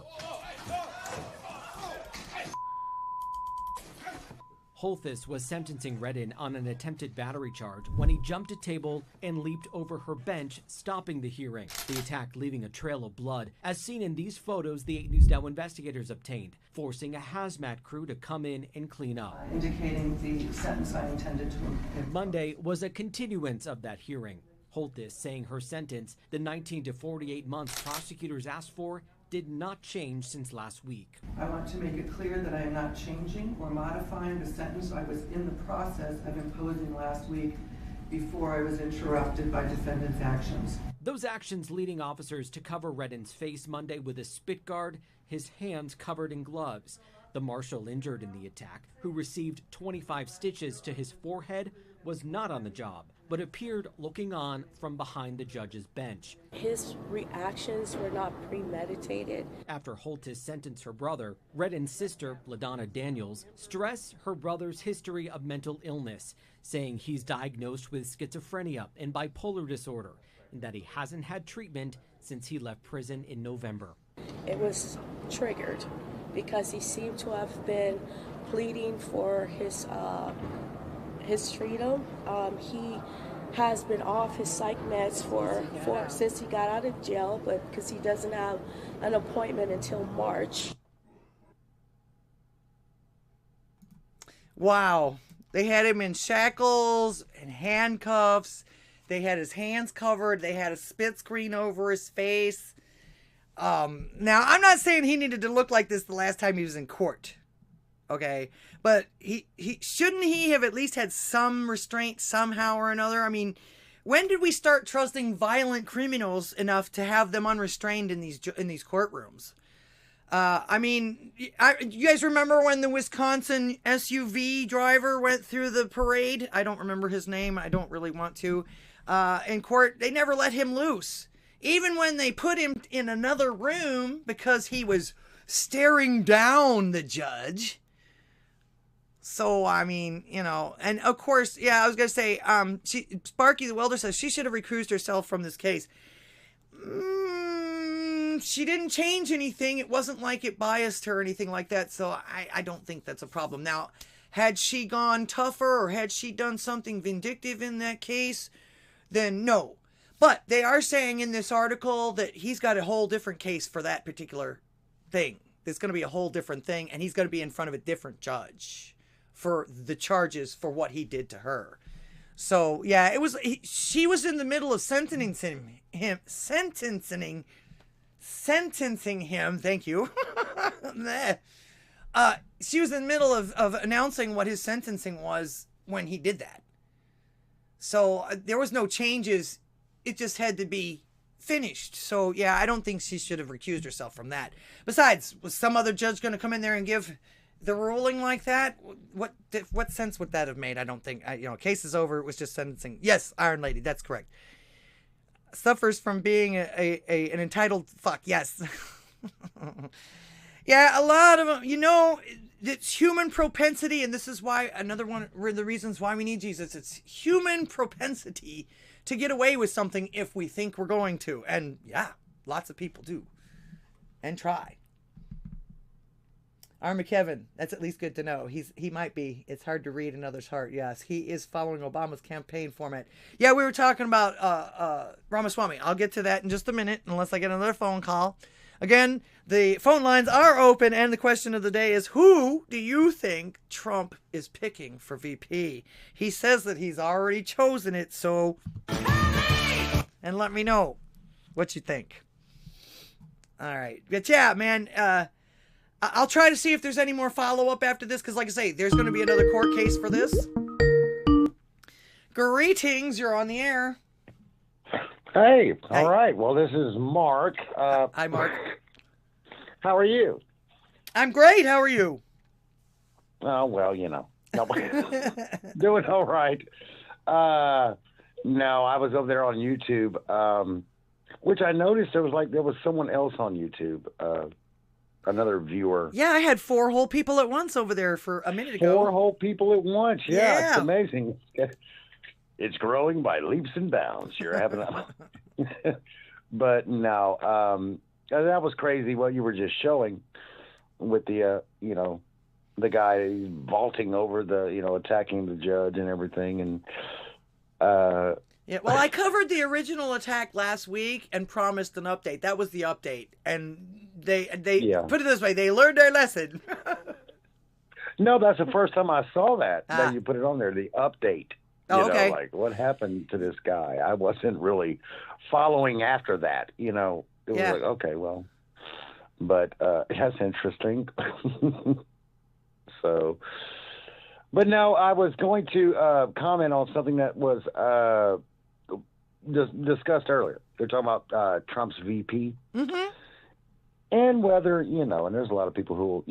Holthus was sentencing Redden on an attempted battery charge when he jumped a table and leaped over her bench, stopping the hearing. The attack leaving a trail of blood, as seen in these photos the 8 News Now investigators obtained, forcing a hazmat crew to come in and clean up. Indicating the sentence I intended to impose. Monday was a continuance of that hearing. Holthus saying her sentence, the 19 to 48 months prosecutors asked for, did not change since last week. I want to make it clear that I am not changing or modifying the sentence I was in the process of imposing last week before I was interrupted by defendant's actions. Those actions leading officers to cover Redden's face Monday with a spit guard, his hands covered in gloves. The marshal injured in the attack, who received 25 stitches to his forehead, was not on the job, but appeared looking on from behind the judge's bench. His reactions were not premeditated. After Holthus sentenced her brother, Redden's sister, LaDonna Daniels, stressed her brother's history of mental illness, saying he's diagnosed with schizophrenia and bipolar disorder, and that he hasn't had treatment since he left prison in November. It was triggered because he seemed to have been pleading for his freedom. He has been off his psych meds since he got out of jail, but because he doesn't have an appointment until March. Wow. They had him in shackles and handcuffs. They had his hands covered. They had a spit screen over his face. Now, I'm not saying he needed to look like this the last time he was in court. Okay, but he shouldn't he have at least had some restraint somehow or another? I mean, when did we start trusting violent criminals enough to have them unrestrained in these courtrooms? I mean, you guys remember when the Wisconsin SUV driver went through the parade? I don't remember his name. I don't really want to. In court, they never let him loose. Even when they put him in another room because he was staring down the judge. So, I mean, you know, and of course, yeah, I was going to say, Sparky the welder says she should have recused herself from this case. She didn't change anything. It wasn't like it biased her or anything like that. So I don't think that's a problem. Now, had she gone tougher or had she done something vindictive in that case, then no. But they are saying in this article that he's got a whole different case for that particular thing. There's going to be a whole different thing, and he's going to be in front of a different judge for the charges for what he did to her. So, yeah, she was in the middle of sentencing him, thank you. She was in the middle of announcing what his sentencing was when he did that. So, there was no changes. It just had to be finished. So, yeah, I don't think she should have recused herself from that. Besides, was some other judge going to come in there and give the ruling like that? What sense would that have made? I don't think. Case is over. It was just sentencing. Yes, Iron Lady, that's correct. Suffers from being an entitled fuck. Yes. Yeah, a lot of them. It's human propensity, and this is why another one of the reasons why we need Jesus. It's human propensity to get away with something if we think we're going to. And yeah, lots of people do. And try. Armageddon, that's at least good to know. He might be. It's hard to read another's heart. Yes, he is following Obama's campaign format. Yeah, we were talking about Ramaswamy. I'll get to that in just a minute, unless I get another phone call. Again, the phone lines are open, and the question of the day is, who do you think Trump is picking for VP? He says that he's already chosen it, so... And let me know what you think. All right. But yeah, man, I'll try to see if there's any more follow-up after this, because like I say, there's going to be another court case for this. Greetings, you're on the air. Hey, all right. Well, this is Mark. Hi, Mark. How are you? I'm great. How are you? Oh, well, no, doing all right. No, I was over there on YouTube, which I noticed there was someone else on YouTube, another viewer. Yeah, I had 4 whole people at once over there for a minute ago. 4 whole people at once. Yeah. It's Yeah. amazing. It's growing by leaps and bounds. You're having a... But no, that was crazy what you were just showing with the, the guy vaulting over the, attacking the judge and everything. And, yeah, well, I covered the original attack last week and promised an update. That was the update. And they put it this way, they learned their lesson. No, that's the first time I saw that you put it on there, the update. Oh, okay. Like what happened to this guy? I wasn't really following after that, It was like, okay, well, but that's interesting. So, but no, I was going to comment on something that was discussed earlier. They're talking about Trump's VP. Mm-hmm. And whether, and there's a lot of people who,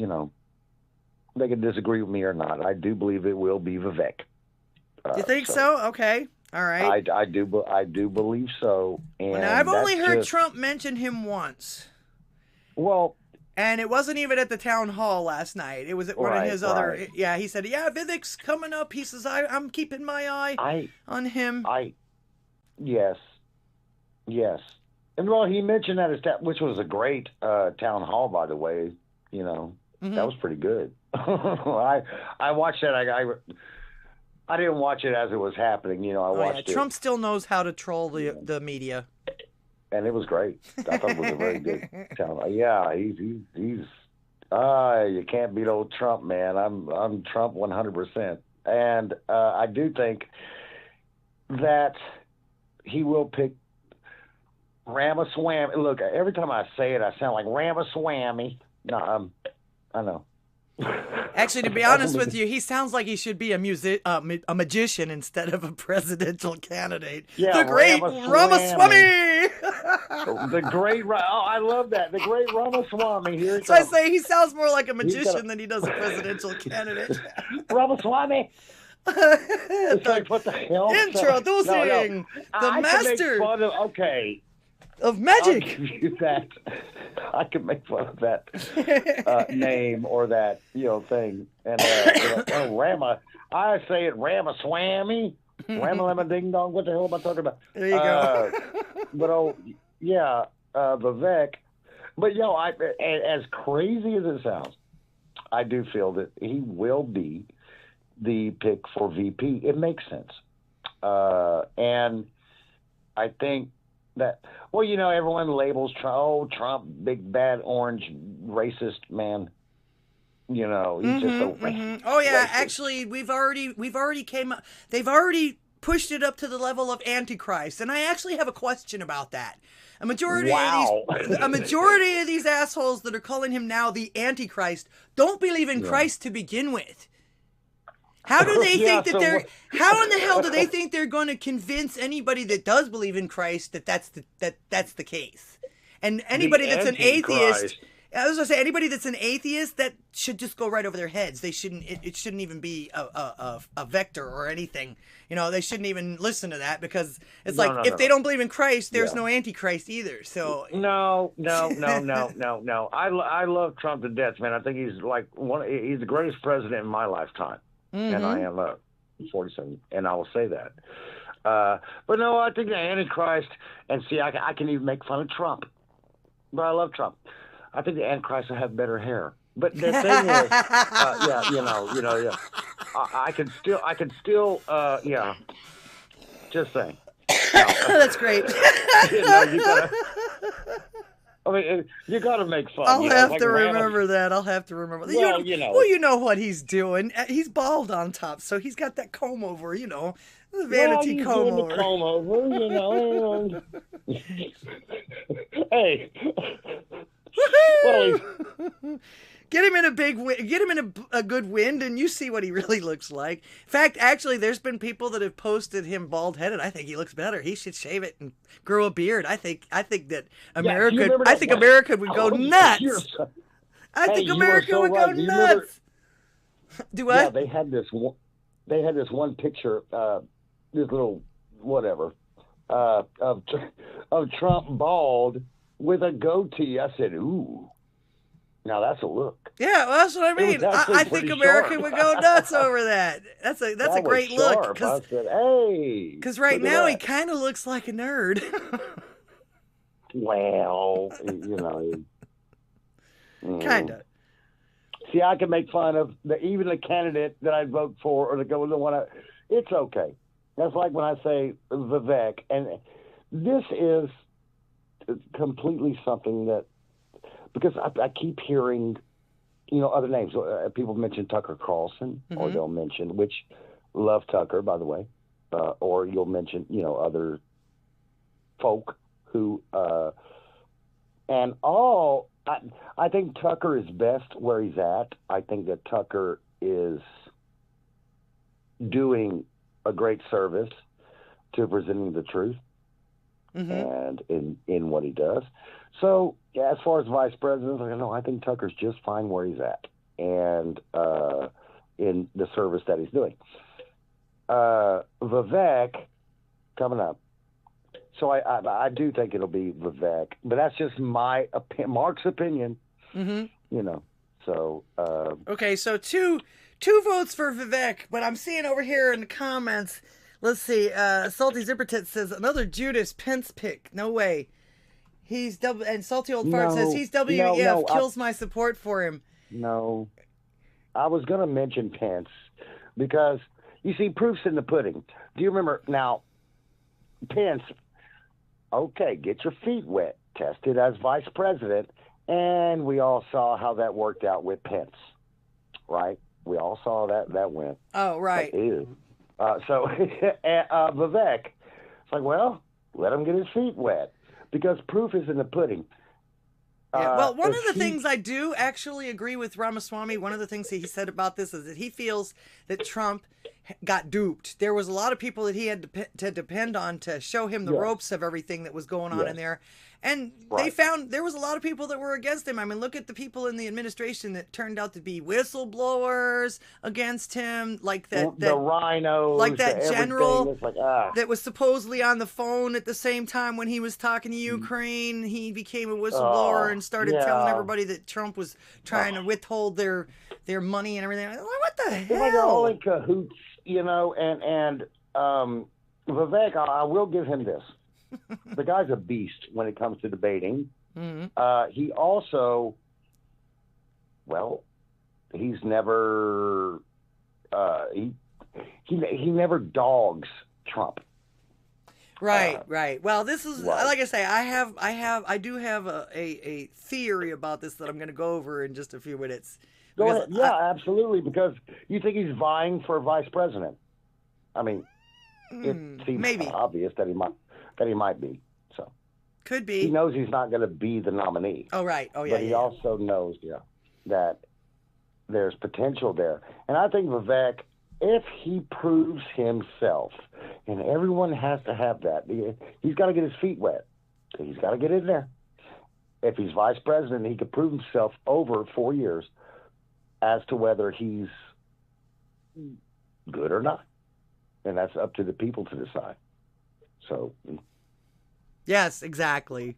they can disagree with me or not. I do believe it will be Vivek. You think so? Okay. All right. I do believe so. And now, I've only heard Trump mention him once. Well, and it wasn't even at the town hall last night. It was at one of his other. Yeah, he said, "Yeah, Vivek's coming up." He says, "I'm keeping my eye on him." Yes. And well, he mentioned that which was a great town hall, by the way. Mm-hmm. That was pretty good. I watched that. I didn't watch it as it was happening. I watched it. Trump still knows how to troll the media. And it was great. I thought it was a very good town. Yeah, he's you can't beat old Trump, man. I'm Trump 100%. And I do think that he will pick Ramaswamy. Look, every time I say it, I sound like Ramaswamy. No, I know. Actually, to be honest with you, he sounds like he should be a magician instead of a presidential candidate. Yeah, the great Ramaswamy. The great, I love that. The great Ramaswamy. Here so I say he sounds more like a magician than he does a presidential candidate. Ramaswamy. It's like, what the hell? Introducing the master of magic. I'll give you that. I can make fun of that name or that thing. And I say it Ramaswamy, Ramalama Ding Dong. What the hell am I talking about? There you go. But Vivek. But as crazy as it sounds, I do feel that he will be the pick for VP. It makes sense, and I think that, everyone labels Trump, big bad orange racist man. He's just a racist. Oh yeah, racist. Actually, we've already came up. They've already pushed it up to the level of Antichrist, and I actually have a question about that. A majority of these assholes that are calling him now the Antichrist don't believe in Christ to begin with. How do they think that how in the hell do they think they're going to convince anybody that does believe in Christ that that's the case? And anybody that's an atheist, I was going to say, anybody that's an atheist, that should just go right over their heads. They shouldn't. It shouldn't even be a vector or anything. They shouldn't even listen to that, because it's if they don't believe in Christ, there's no Antichrist either. So no. I love Trump to death, man. I think he's he's the greatest president in my lifetime. Mm-hmm. And I am 47, and I will say that. But no, I think the Antichrist, and see, I can even make fun of Trump, but I love Trump. I think the Antichrist will have better hair. But the thing is, I can still, just saying. That's great. You gotta make fun. I'll have to remember that. I'll have to remember that. Well, you know what he's doing. He's bald on top, so he's got that comb over, the vanity comb over. The comb over, Hey. Well, get him in a good wind, and you see what he really looks like. In fact, actually, there's been people that have posted him bald-headed. I think he looks better. He should shave it and grow a beard. I think that America. I think America would go nuts. I think America would go nuts. Do Yeah, what? they had this one picture, this little whatever, of Trump bald with a goatee. I said, "Ooh, now that's a look." Yeah, well, that's what I It mean. was actually I think pretty America sharp. would go nuts over that. That's a That was great look. sharp. I said, "Hey," Because right look at now he that. kind of looks like a nerd. Well, Kind of. See, I can make fun of even the candidate that I vote for, or the one. It's okay. That's like when I say Vivek, and this is completely something that, because I keep hearing, other names. People mention Tucker Carlson, or they'll mention, which love Tucker, by the way, or you'll mention, other folk who, and all. I think Tucker is best where he's at. I think that Tucker is doing a great service to presenting the truth and in what he does. So, as far as vice president, I think Tucker's just fine where he's at and in the service that he's doing. Vivek coming up. So I do think it'll be Vivek, but that's just Mark's opinion. So Okay, so two votes for Vivek, but I'm seeing over here in the comments. Let's see. Salty Zippertit says another Judas Pence pick. No way. He's double, and Salty Old Fart says he's WEF. No, kills my support for him. No, I was going to mention Pence because you see, proof's in the pudding. Do you remember now? Pence. Okay, get your feet wet. Tested as vice president, and we all saw how that worked out with Pence, right? We all saw that went. Oh, right. So Vivek, it's like, well, let him get his feet wet because proof is in the pudding. Yeah, well, one of the things I do actually agree with Ramaswamy, one of the things he said about this is that he feels that Trump got duped. There was a lot of people that he had to depend on to show him the ropes of everything that was going on in there. And they found there was a lot of people that were against him. I mean, look at the people in the administration that turned out to be whistleblowers against him, like the rhinos, like that general that was supposedly on the phone at the same time when he was talking to Ukraine. He became a whistleblower and started telling everybody that Trump was trying to withhold their money and everything. What the hell? They're all in cahoots, and Vivek, I will give him this. The guy's a beast when it comes to debating. He also, he's never he never dogs Trump. Right. Well, this is like I say, I do have a theory about this that I'm going to go over in just a few minutes. Go ahead. Yeah, absolutely. Because you think he's vying for vice president. I mean, it seems obvious that he might be. So could be. He knows he's not going to be the nominee. Oh, right. Oh, yeah. But he also knows, that there's potential there. And I think Vivek, if he proves himself, and everyone has to have that, he's got to get his feet wet. He's got to get in there. If he's vice president, he could prove himself over 4 years as to whether he's good or not. And that's up to the people to decide. So, yes, exactly.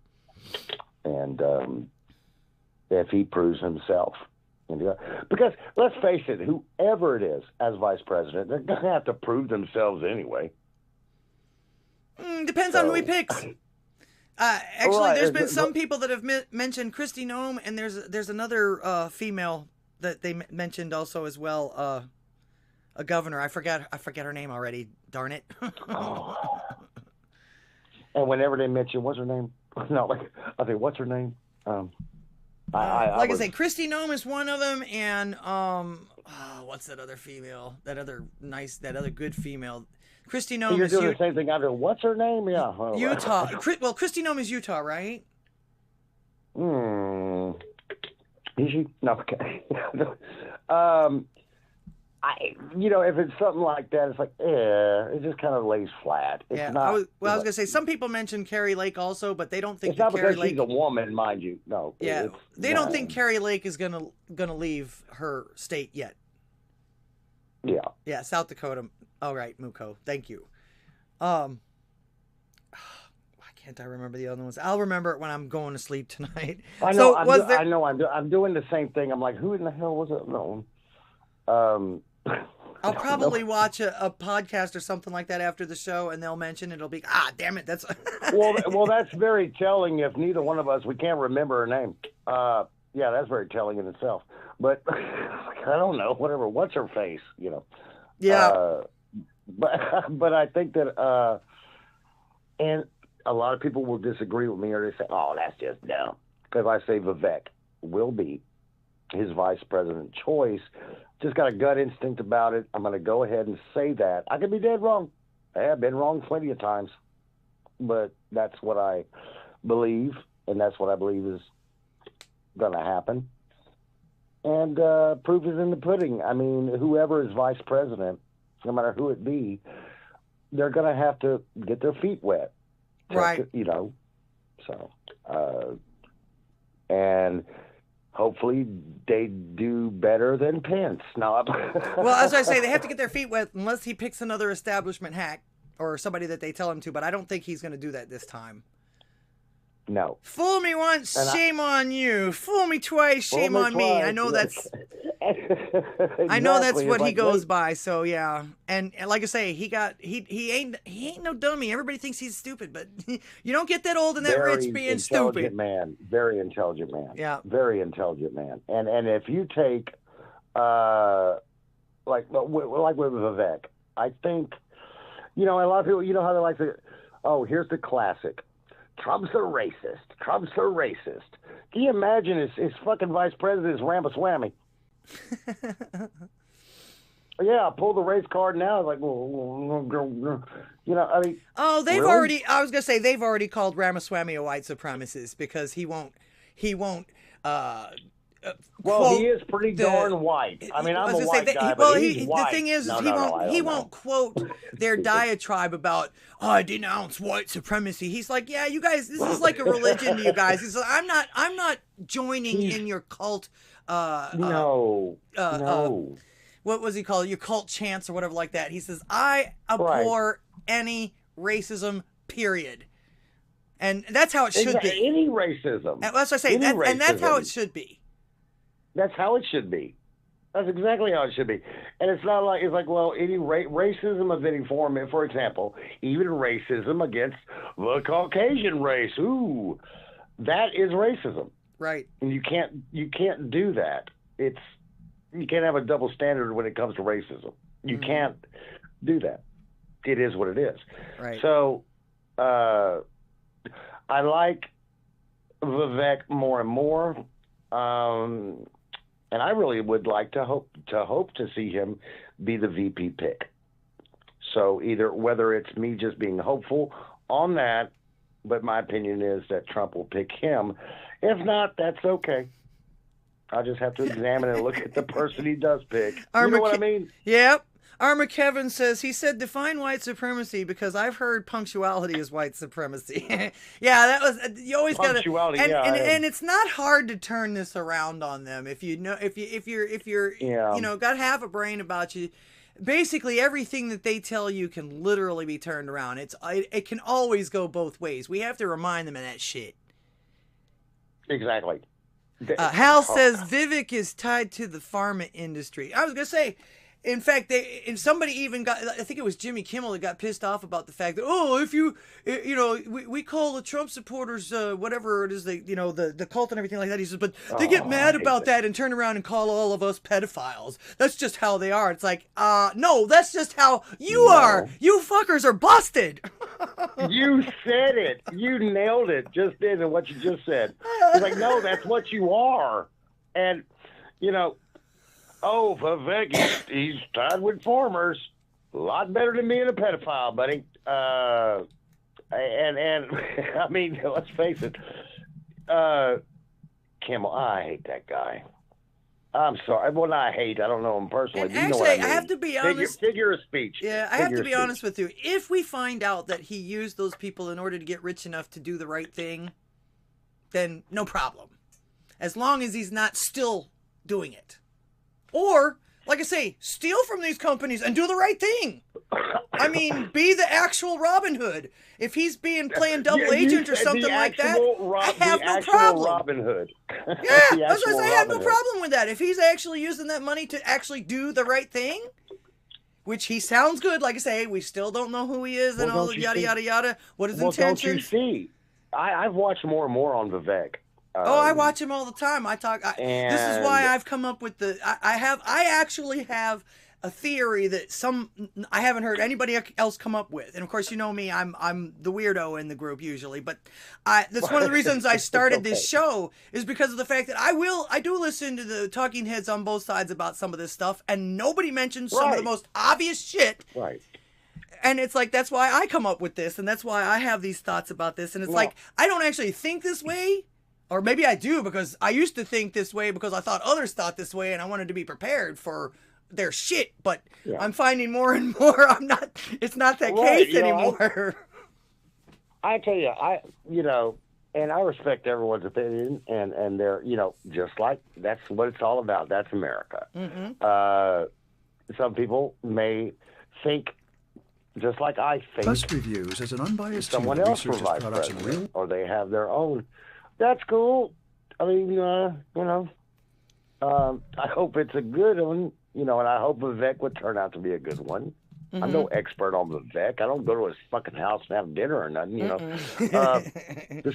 And if he proves himself, because let's face it, whoever it is as vice president, they're going to have to prove themselves anyway. Depends on who he picks. Actually, there's been some people that have mentioned Christie Nome, and there's another female that they mentioned also as well. A governor. I forget her name already. Darn it. And whenever they mention, what's her name? No, I think, what's her name? I say, Christie Nome is one of them, and what's that other female? That other good female. Christie Nome is doing the same thing. What's her name? Yeah, Utah. Well, Christie Nome is Utah, right? Is she? No, okay. If it's something like that, it's like, it just kind of lays flat. It's not. I was going to say, some people mention Carrie Lake also, but they don't think it's not Carrie because Lake. she's a woman, mind you. No. Yeah, they don't think Carrie Lake is going to leave her state yet. Yeah. Yeah, South Dakota. All right, Muko. Thank you. Why can't I remember the other ones? I'll remember it when I'm going to sleep tonight. I know. I'm doing the same thing. I'm like, who in the hell was it? No. I'll probably watch a podcast or something like that after the show, and they'll mention it. It'll be, damn it, that's. well, that's very telling. If neither one of us, we can't remember her name. Yeah, that's very telling in itself. But I don't know. Whatever. What's her face? You know. Yeah. But I think that and a lot of people will disagree with me, or they say, "Oh, that's just dumb." Because I say Vivek will be his vice president choice. Just got a gut instinct about it. I'm going to go ahead and say that. I could be dead wrong. I have been wrong plenty of times, but that's what I believe, and that's what I believe is going to happen. And proof is in the pudding. I mean, whoever is vice president, no matter who it be, they're going to have to get their feet wet. Right. You know, so, and hopefully they do better than Pence. No, well, as I say, they have to get their feet wet unless he picks another establishment hack or somebody that they tell him to, but I don't think he's going to do that this time. No. Fool me once, shame on you. Fool me twice, shame on me. I know that's exactly. I know that's what he goes by, so yeah. And like I say, he ain't no dummy. Everybody thinks he's stupid, but you don't get that old and that rich being stupid. Very intelligent man. Yeah. Very intelligent man. And if you take like with Vivek, I think, you know, a lot of people, you know how they like to, here's the classic. Trump's a racist. Trump's a racist. Can you imagine his fucking vice president is Ramaswamy? Yeah, pull the race card now. Like, you know, I mean. Oh, they've really? already. I was gonna say they've already called Ramaswamy a white supremacist because he won't. Well, he is pretty darn white. I mean, I'm a white guy, but he's white. The thing is, he won't quote their diatribe about, I denounce white supremacy. He's like, yeah, you guys, this is like a religion to you guys. He's like, I'm not joining in your cult. No. What was he called? Your cult chants or whatever like that. He says, I abhor any racism, period. And that's how it should be. Any racism. And that's what I say. And that's how it should be. That's how it should be. That's exactly how it should be. And it's not like, it's like, well, any racism of any form, for example, even racism against the Caucasian race. Ooh, that is racism. Right. And you can't do that. You can't have a double standard when it comes to racism. You can't do that. It is what it is. Right. So, I like Vivek more and more. And I really would like to hope to see him be the VP pick. So whether it's me just being hopeful on that, but my opinion is that Trump will pick him. If not, that's okay. I'll just have to examine and look at the person he does pick. You know what I mean? Yep. Armor Kevin says, he said, define white supremacy because I've heard punctuality is white supremacy. Yeah, that was, you always got to, and it's not hard to turn this around on them. If you know, if you're, you know, got half a brain about you, basically everything that they tell you can literally be turned around. It can always go both ways. We have to remind them of that shit. Exactly. Hal says Vivek is tied to the pharma industry. I was going to say, in fact, somebody even got, I think it was Jimmy Kimmel that got pissed off about the fact that, we call the Trump supporters, whatever it is, the cult and everything like that. He says, but they get mad about that and turn around and call all of us pedophiles. That's just how they are. It's like, no, that's just how you are. You fuckers are busted. You said it. You nailed it just then in what you just said. It's like, no, that's what you are. And, oh, Vivek, he's tied with farmers. A lot better than being a pedophile, buddy. And I mean, let's face it. Kimmel, I hate that guy. I'm sorry. Well, I don't know him personally. And you know what I mean. I have to be honest. Figure of speech. Yeah, I have to be honest with you. If we find out that he used those people in order to get rich enough to do the right thing, then no problem. As long as he's not still doing it. Or like I say, steal from these companies and do the right thing. I mean, be the actual Robin Hood. If he's playing double agent or something like that, I have no problem. Robin Hood. Yeah, I have no problem with that. If he's actually using that money to actually do the right thing, which he sounds good, like I say, we still don't know who he is and all the yada, yada, yada. What his intentions. Don't you see? I've watched more and more on Vivek. I watch him all the time. This is why I've come up with I actually have a theory that I haven't heard anybody else come up with. And of course, you know me, I'm the weirdo in the group usually, but that's one of the reasons I started this show is because of the fact that I do listen to the talking heads on both sides about some of this stuff, and nobody mentions some of the most obvious shit. Right. And it's like, that's why I come up with this, and that's why I have these thoughts about this. And it's like, I don't actually think this way. Or maybe I do, because I used to think this way because I thought others thought this way and I wanted to be prepared for their shit. But I'm finding more and more it's not that case anymore. I tell you, and I respect everyone's opinion, and they're, just like, that's what it's all about. That's America. Mm-hmm. Some people may think, just like I think, Plus Reviews is an unbiased someone else provides president, or they have their own. That's cool. I mean, I hope it's a good one, and I hope Vivek would turn out to be a good one. Mm-hmm. I'm no expert on Vivek. I don't go to his fucking house and have dinner or nothing,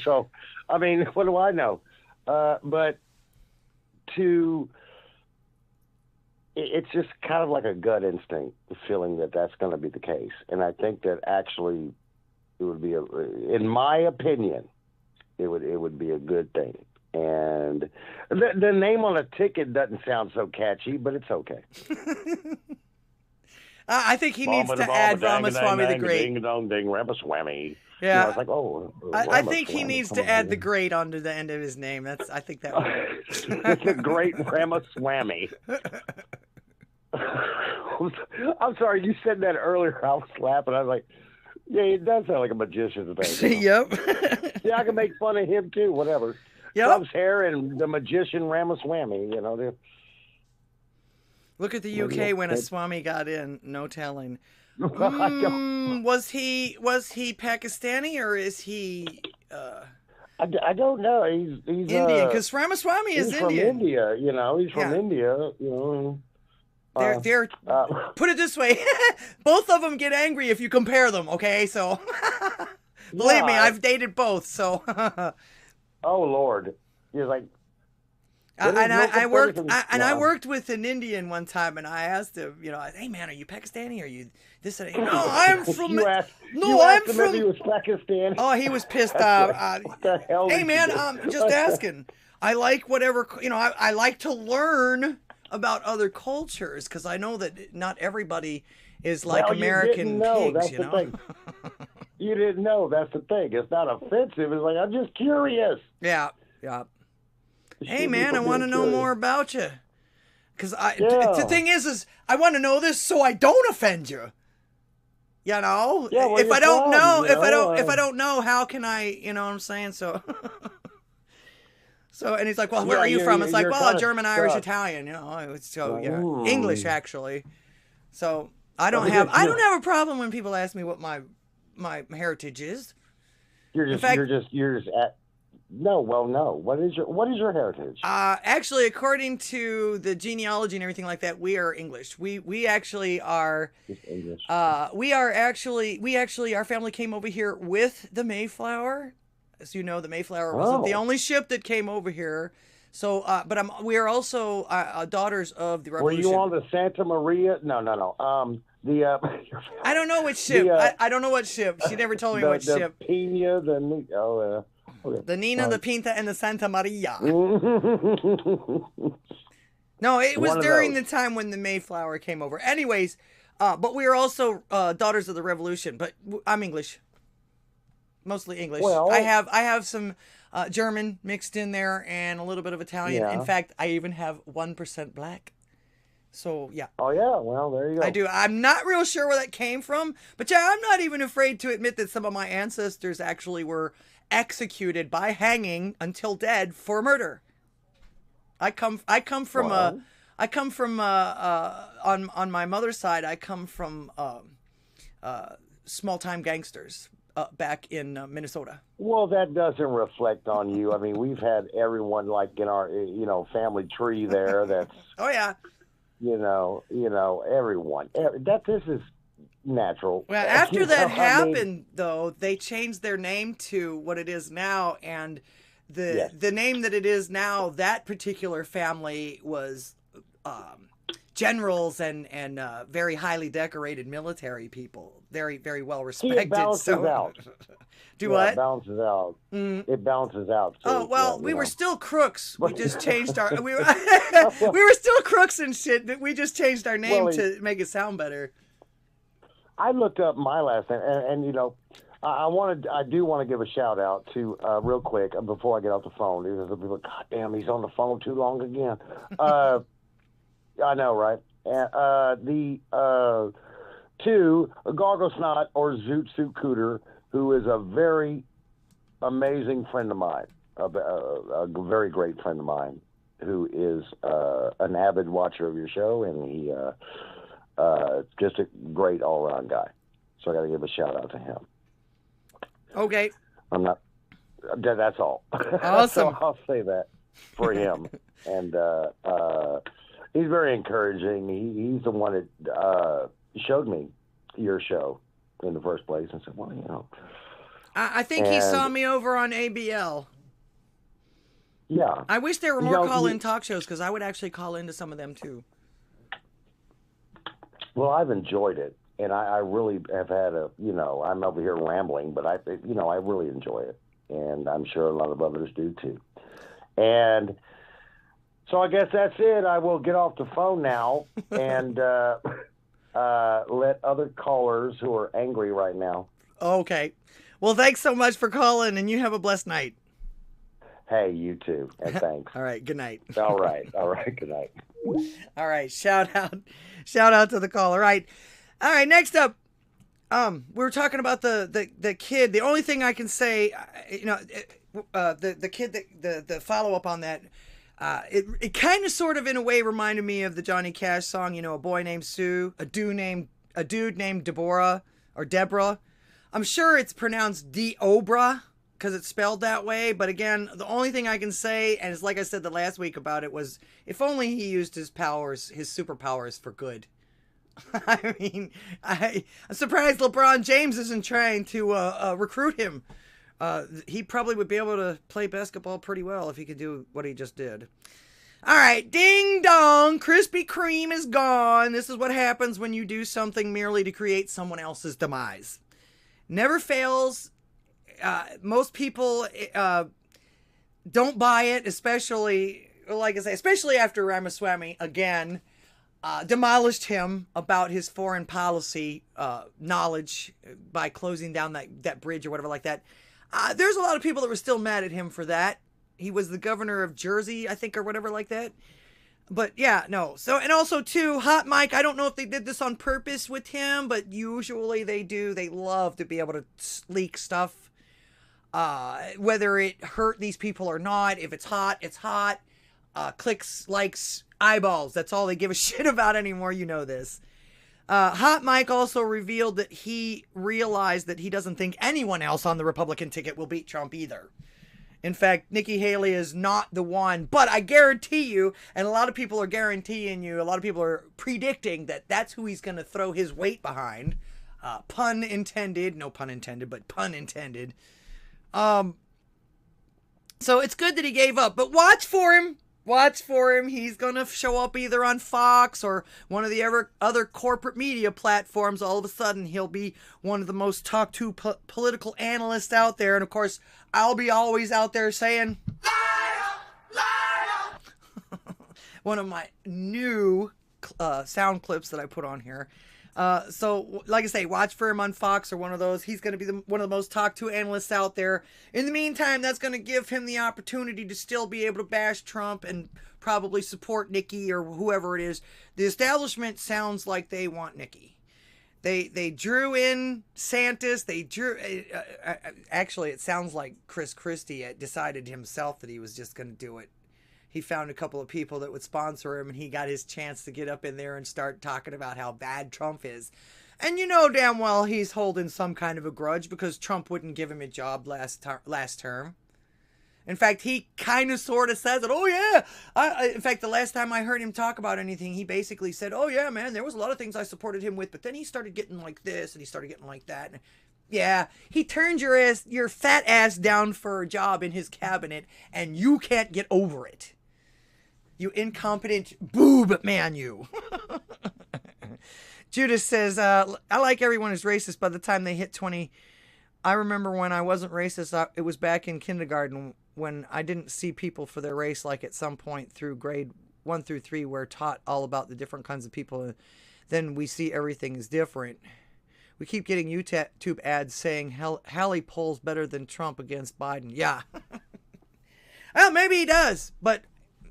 So, I mean, what do I know? But it's just kind of like a gut instinct, feeling that that's going to be the case. And I think that actually it would be, in my opinion, it would be a good thing. And the name on a ticket doesn't sound so catchy, but it's okay. I think he needs to add Ramaswamy the Great. Ding dong ding Ramaswamy. Yeah, it's like, I think he needs to add the Great onto the end of his name. I think that would. The Great Ramaswamy. I'm sorry, you said that earlier. I was laughing. I was like, yeah, it does sound like a magician's thing. Yep. Yeah, I can make fun of him too. Whatever. Yep. Trump's hair and the magician Ramaswamy. Look at the UK when a Swami got in. No telling. Was he Pakistani or is he? I don't know. He's Indian, because Ramaswamy is Indian. From India. He's from India. They're put it this way, both of them get angry if you compare them. Okay, so believe me, I've dated both. So, oh Lord, he's like, I worked with an Indian one time, and I asked him, hey man, are you Pakistani? Are you this? And no, I'm from. I'm from. He was Pakistani. Oh, he was pissed off. What the hell? Hey man, I'm just asking. I like whatever I like to learn about other cultures, because I know that not everybody is like American pigs, You didn't know. That's the thing. It's not offensive. It's like, I'm just curious. Yeah. Hey, man, I want to know more about you. Because the thing is I want to know this so I don't offend you. Yeah, well, if I don't know, how can I, you know what I'm saying? So... So, and he's like, well, where are you from? It's like, well, German, Irish, Italian, English, actually. So I don't have a problem when people ask me what my heritage is. You're just at, no. What is your heritage? Actually, according to the genealogy and everything like that, we are English. We actually are, English. Our family came over here with the Mayflower. As you know, the Mayflower wasn't the only ship that came over here. So, but we are also daughters of the Revolution. Were you on the Santa Maria? No. I don't know which ship. I don't know what ship. She never told me which ship. Pina, the Nina, the Pinta, and the Santa Maria. No, it was during the time when the Mayflower came over. Anyways, but we are also daughters of the Revolution. But I'm English. Mostly English. Well, I have some German mixed in there and a little bit of Italian. Yeah. In fact, I even have 1% black. So, yeah. Oh, yeah. Well, there you go. I do. I'm not real sure where that came from. But, yeah, I'm not even afraid to admit that some of my ancestors actually were executed by hanging until dead for murder. I come from I come from on my mother's side. I come from small time gangsters back in Minnesota. Well, that doesn't reflect on you. I mean, we've had everyone like in our family tree there. That's Oh yeah. Everyone. This is natural. Well, after that I happened, mean, though, they changed their name to what it is now, and Yes. the name that it is now, that particular family was generals and very highly decorated military people, very, very well respected. it balances out. Do Yeah, what? It balances out. It balances out. Oh So, well, yeah, we were still crooks. We just changed our we were Well, we were still crooks and shit. We just changed our name Well, to make it sound better. I looked up my last name, and I do want to give a shout out to real quick before I get off the phone. There's people, God damn, he's on the phone too long again. I know, right? To Gargle Snot or Zoot Suit Cooter, who is a very amazing friend of mine, a very great friend of mine, who is an avid watcher of your show, and he just a great all-around guy. So I got to give a shout out to him. Okay. I'm not. That's all. Awesome. So I'll say that for him, and he's very encouraging. He's the one that showed me your show in the first place, and said, "Well, I think he saw me over on ABL. Yeah. I wish there were more call-in talk shows, because I would actually call into some of them too. Well, I've enjoyed it, and I really have had I'm over here rambling, but I really enjoy it, and I'm sure a lot of others do too. And so I guess that's it. I will get off the phone now and let other callers who are angry right now. Okay. Well, thanks so much for calling, and you have a blessed night. Hey, you too, and thanks. All right. Good night. All right. Good night. All right. Shout out to the caller. All right. Next up, we were talking about the kid. The only thing I can say, the kid the follow up on that, it kind of sort of in a way reminded me of the Johnny Cash song. A boy named Sue, a dude named Deborah or Deborah. I'm sure it's pronounced Deobra, because it's spelled that way. But again, the only thing I can say, and it's like I said the last week about it, was if only he used his superpowers for good. I mean, I'm surprised LeBron James isn't trying to recruit him. He probably would be able to play basketball pretty well if he could do what he just did. All right, ding dong, Krispy Kreme is gone. This is what happens when you do something merely to create someone else's demise. Never fails. Most people don't buy it, especially, like I say, especially after Ramaswamy again demolished him about his foreign policy knowledge by closing down that bridge or whatever like that. There's a lot of people that were still mad at him for that. He was the governor of Jersey, I think, or whatever like that. But yeah, no. So, and also too, Hot Mike, I don't know if they did this on purpose with him, but usually they do. They love to be able to leak stuff. Whether it hurt these people or not. If it's hot, it's hot. Clicks, likes, eyeballs. That's all they give a shit about anymore. You know this. Hot Mike also revealed that he realized that he doesn't think anyone else on the Republican ticket will beat Trump either. In fact, Nikki Haley is not the one, but I guarantee you, and a lot of people are guaranteeing you, a lot of people are predicting that that's who he's going to throw his weight behind. Pun intended. No pun intended, but pun intended. So it's good that he gave up, but watch for him. Watch for him. He's going to show up either on Fox or one of the other corporate media platforms. All of a sudden, he'll be one of the most talked to political analysts out there. And of course, I'll be always out there saying, liar, liar. One of my new sound clips that I put on here. So, like I say, watch for him on Fox or one of those. He's going to be one of the most talked to analysts out there. In the meantime, that's going to give him the opportunity to still be able to bash Trump and probably support Nikki or whoever it is. The establishment sounds like they want Nikki. They drew in Santis. They drew... actually, it sounds like Christie decided himself that he was just going to do it. he found a couple of people that would sponsor him, and he got his chance to get up in there and start talking about how bad Trump is. And you know damn well he's holding some kind of a grudge because Trump wouldn't give him a job last term. In fact, he kind of sort of says it. Oh, yeah. In fact, the last time I heard him talk about anything, he basically said, oh, yeah, man, there was a lot of things I supported him with, but then he started getting like this and he started getting like that. And yeah, he turned your fat ass down for a job in his cabinet, and you can't get over it. You incompetent boob man, you. Judas says, I like everyone is racist by the time they hit 20. I remember when I wasn't racist, it was back in kindergarten when I didn't see people for their race, like at some point through grade 1 through 3, we're taught all about the different kinds of people. Then we see everything is different. We keep getting YouTube ads saying Hallie polls better than Trump against Biden. Yeah. Well, maybe he does, but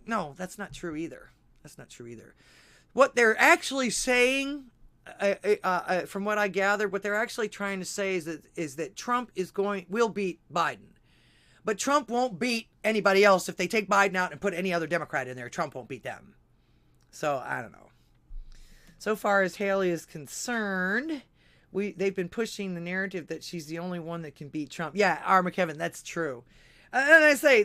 no, that's not true either. That's not true either. What they're actually saying, from what I gathered, what they're actually trying to say is that Trump will beat Biden. But Trump won't beat anybody else. If they take Biden out and put any other Democrat in there, Trump won't beat them. So, I don't know. So far as Haley is concerned, they've been pushing the narrative that she's the only one that can beat Trump. Yeah, Armageddon, that's true. And I say,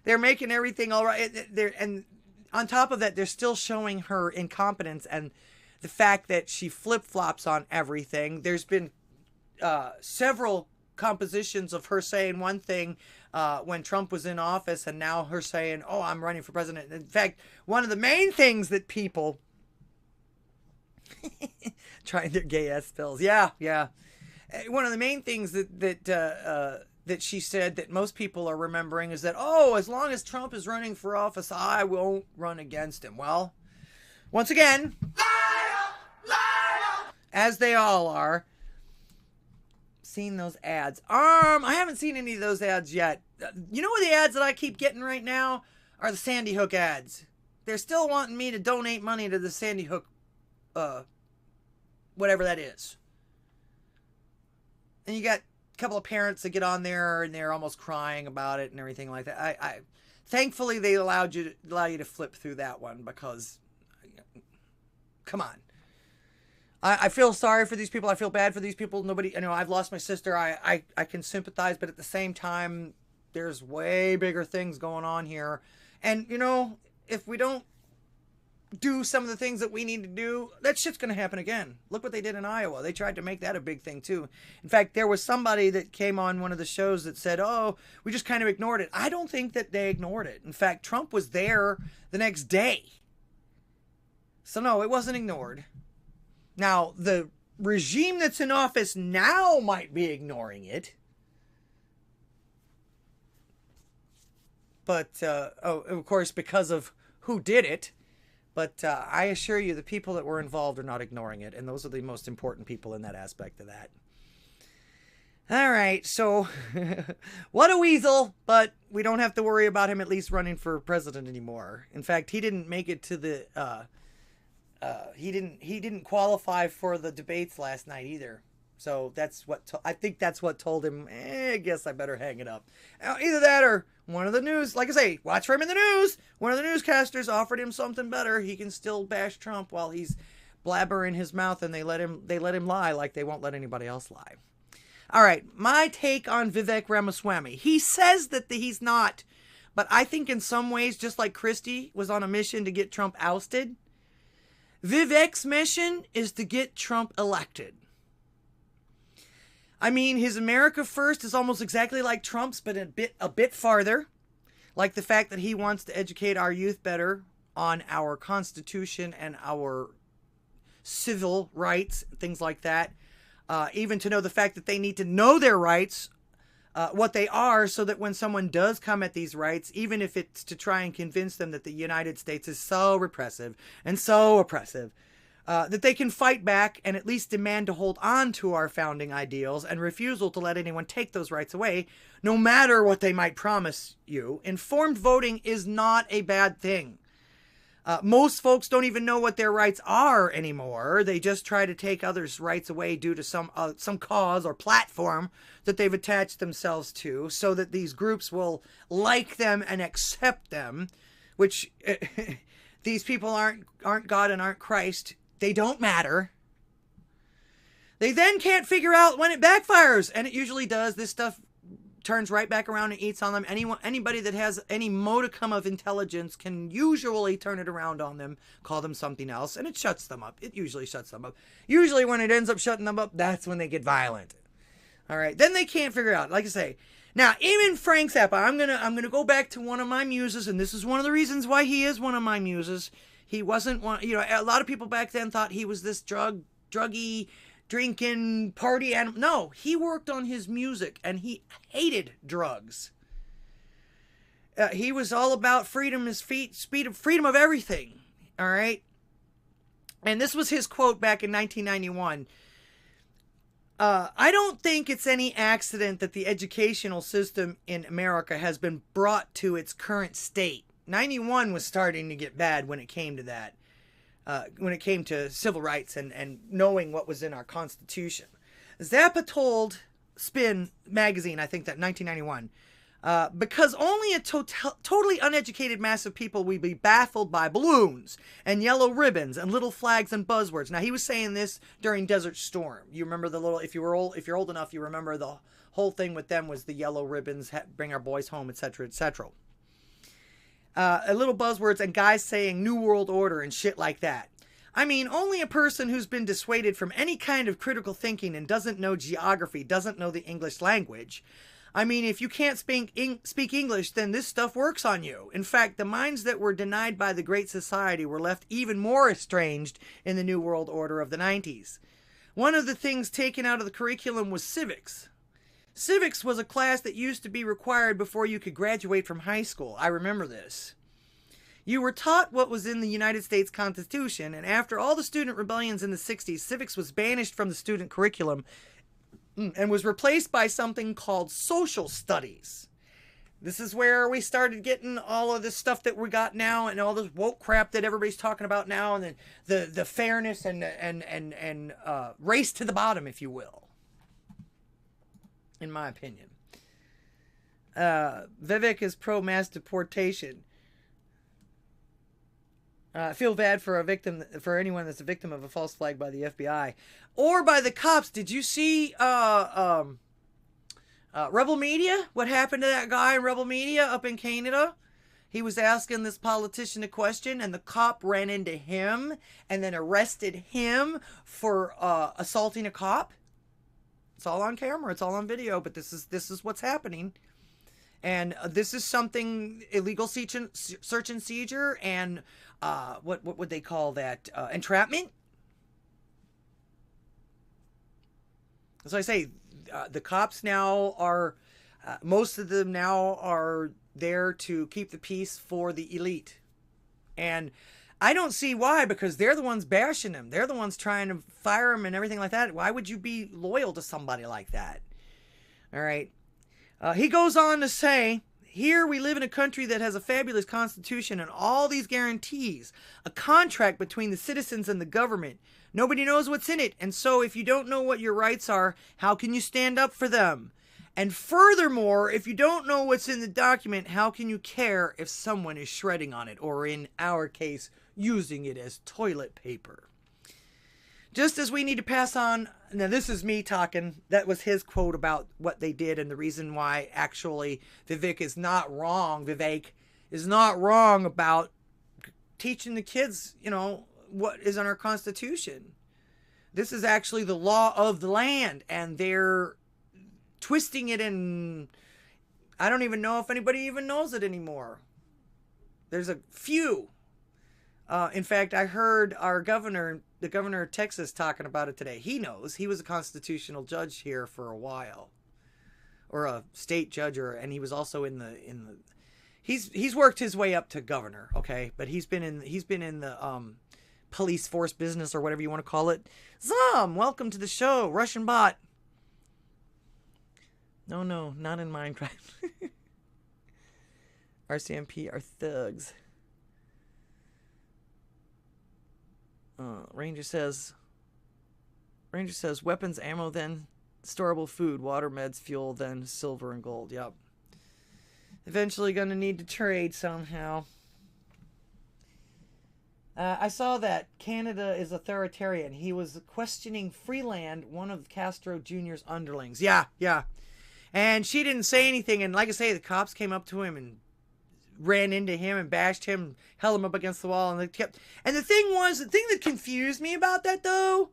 they're making everything all right. And on top of that, they're still showing her incompetence and the fact that she flip-flops on everything. There's been several compositions of her saying one thing when Trump was in office, and now her saying, oh, I'm running for president. In fact, one of the main things that people trying their gay ass spells. Yeah. One of the main things that she said that most people are remembering is that, oh, as long as Trump is running for office, I won't run against him. Well, once again, as they all are, seen those ads. I haven't seen any of those ads yet. You know what the ads that I keep getting right now are the Sandy Hook ads. They're still wanting me to donate money to the Sandy Hook, whatever that is. And you got a couple of parents that get on there and they're almost crying about it and everything like that. I thankfully they allow you to flip through that one because, come on. I feel sorry for these people. I feel bad for these people. I've lost my sister. I can sympathize, but at the same time, there's way bigger things going on here. And, if we don't do some of the things that we need to do, that shit's going to happen again. Look what they did in Iowa. They tried to make that a big thing, too. In fact, there was somebody that came on one of the shows that said, oh, we just kind of ignored it. I don't think that they ignored it. In fact, Trump was there the next day. So, no, it wasn't ignored. Now, the regime that's in office now might be ignoring it. But, of course, because of who did it. But I assure you, the people that were involved are not ignoring it. And those are the most important people in that aspect of that. All right, so what a weasel. But we don't have to worry about him at least running for president anymore. In fact, he didn't make it to the... he didn't qualify for the debates last night either. So that's what I think that's what told him, I guess I better hang it up. Either that or one of the news, like I say, watch for him in the news. One of the newscasters offered him something better. He can still bash Trump while he's blabbering his mouth, and they let him lie like they won't let anybody else lie. All right, my take on Vivek Ramaswamy. He says that he's not, but I think in some ways, just like Christie was on a mission to get Trump ousted, Vivek's mission is to get Trump elected. I mean, his America First is almost exactly like Trump's, but a bit farther. Like the fact that he wants to educate our youth better on our Constitution and our civil rights, things like that. Even to know the fact that they need to know their rights, what they are, so that when someone does come at these rights, even if it's to try and convince them that the United States is so repressive and so oppressive, that they can fight back and at least demand to hold on to our founding ideals and refusal to let anyone take those rights away, no matter what they might promise you. Informed voting is not a bad thing. Most folks don't even know what their rights are anymore. They just try to take others' rights away due to some cause or platform that they've attached themselves to, so that these groups will like them and accept them, which these people aren't God and aren't Christ. They don't matter. They then can't figure out when it backfires, and it usually does. This stuff turns right back around and eats on them. Anybody that has any modicum of intelligence can usually turn it around on them, call them something else, and it shuts them up. It usually shuts them up. Usually when it ends up shutting them up, that's when they get violent. All right, then they can't figure out. Like I say, now even Frank Zappa, I'm gonna go back to one of my muses, and this is one of the reasons why he is one of my muses. He wasn't one. You know, a lot of people back then thought he was this druggy, drinking, party animal. No, he worked on his music, and he hated drugs. He was all about freedom of everything. All right, and this was his quote back in 1991. I don't think it's any accident that the educational system in America has been brought to its current state. 91 was starting to get bad when it came to that. When it came to civil rights and knowing what was in our Constitution. Zappa told Spin magazine, I think that 1991, because only a totally uneducated mass of people will be baffled by balloons and yellow ribbons and little flags and buzzwords. Now, he was saying this during Desert Storm. You remember the little, if you're old enough, you remember the whole thing with them was the yellow ribbons, bring our boys home, etc., etc. Little buzzwords and guys saying New World Order and shit like that. I mean, only a person who's been dissuaded from any kind of critical thinking and doesn't know geography, doesn't know the English language. I mean, if you can't speak English, then this stuff works on you. In fact, the minds that were denied by the Great Society were left even more estranged in the New World Order of the 90s. One of the things taken out of the curriculum was civics. Civics was a class that used to be required before you could graduate from high school. I remember this. You were taught what was in the United States Constitution, and after all the student rebellions in the 60s, civics was banished from the student curriculum and was replaced by something called social studies. This is where we started getting all of this stuff that we got now and all this woke crap that everybody's talking about now, and then the fairness and race to the bottom, if you will. In my opinion. Vivek is pro-mass deportation. I feel bad for anyone that's a victim of a false flag by the FBI or by the cops. Did you see Rebel Media? What happened to that guy in Rebel Media up in Canada? He was asking this politician a question, and the cop ran into him and then arrested him for assaulting a cop. It's all on camera. It's all on video. But this is what's happening. And this is something illegal search and seizure and what would they call that? Entrapment? So I say the cops now are, most of them now are there to keep the peace for the elite. And I don't see why, because they're the ones bashing him. They're the ones trying to fire him and everything like that. Why would you be loyal to somebody like that? All right. He goes on to say, here we live in a country that has a fabulous constitution and all these guarantees, a contract between the citizens and the government. Nobody knows what's in it. And so if you don't know what your rights are, how can you stand up for them? And furthermore, if you don't know what's in the document, how can you care if someone is shredding on it, or in our case, using it as toilet paper? Just as we need to pass on, now this is me talking, that was his quote about what they did and the reason why actually Vivek is not wrong about teaching the kids, you know, what is in our Constitution. This is actually the law of the land, and they're twisting it, and I don't even know if anybody even knows it anymore. There's a few. In fact, I heard our governor, the governor of Texas, talking about it today. He knows. He was a constitutional judge here for a while, or a state judge, and he was also in the. He's worked his way up to governor, okay, but he's been in the police force business, or whatever you want to call it. Zom, welcome to the show, Russian bot. No, not in Minecraft. RCMP are thugs. Ranger says weapons, ammo, then storable food, water, meds, fuel, then silver and gold. Yep. Eventually going to need to trade somehow. I saw that Canada is authoritarian. He was questioning Freeland, one of Castro Jr.'s underlings. Yeah. And she didn't say anything. And like I say, the cops came up to him and ran into him and bashed him, held him up against the wall. And the thing that confused me about that, though,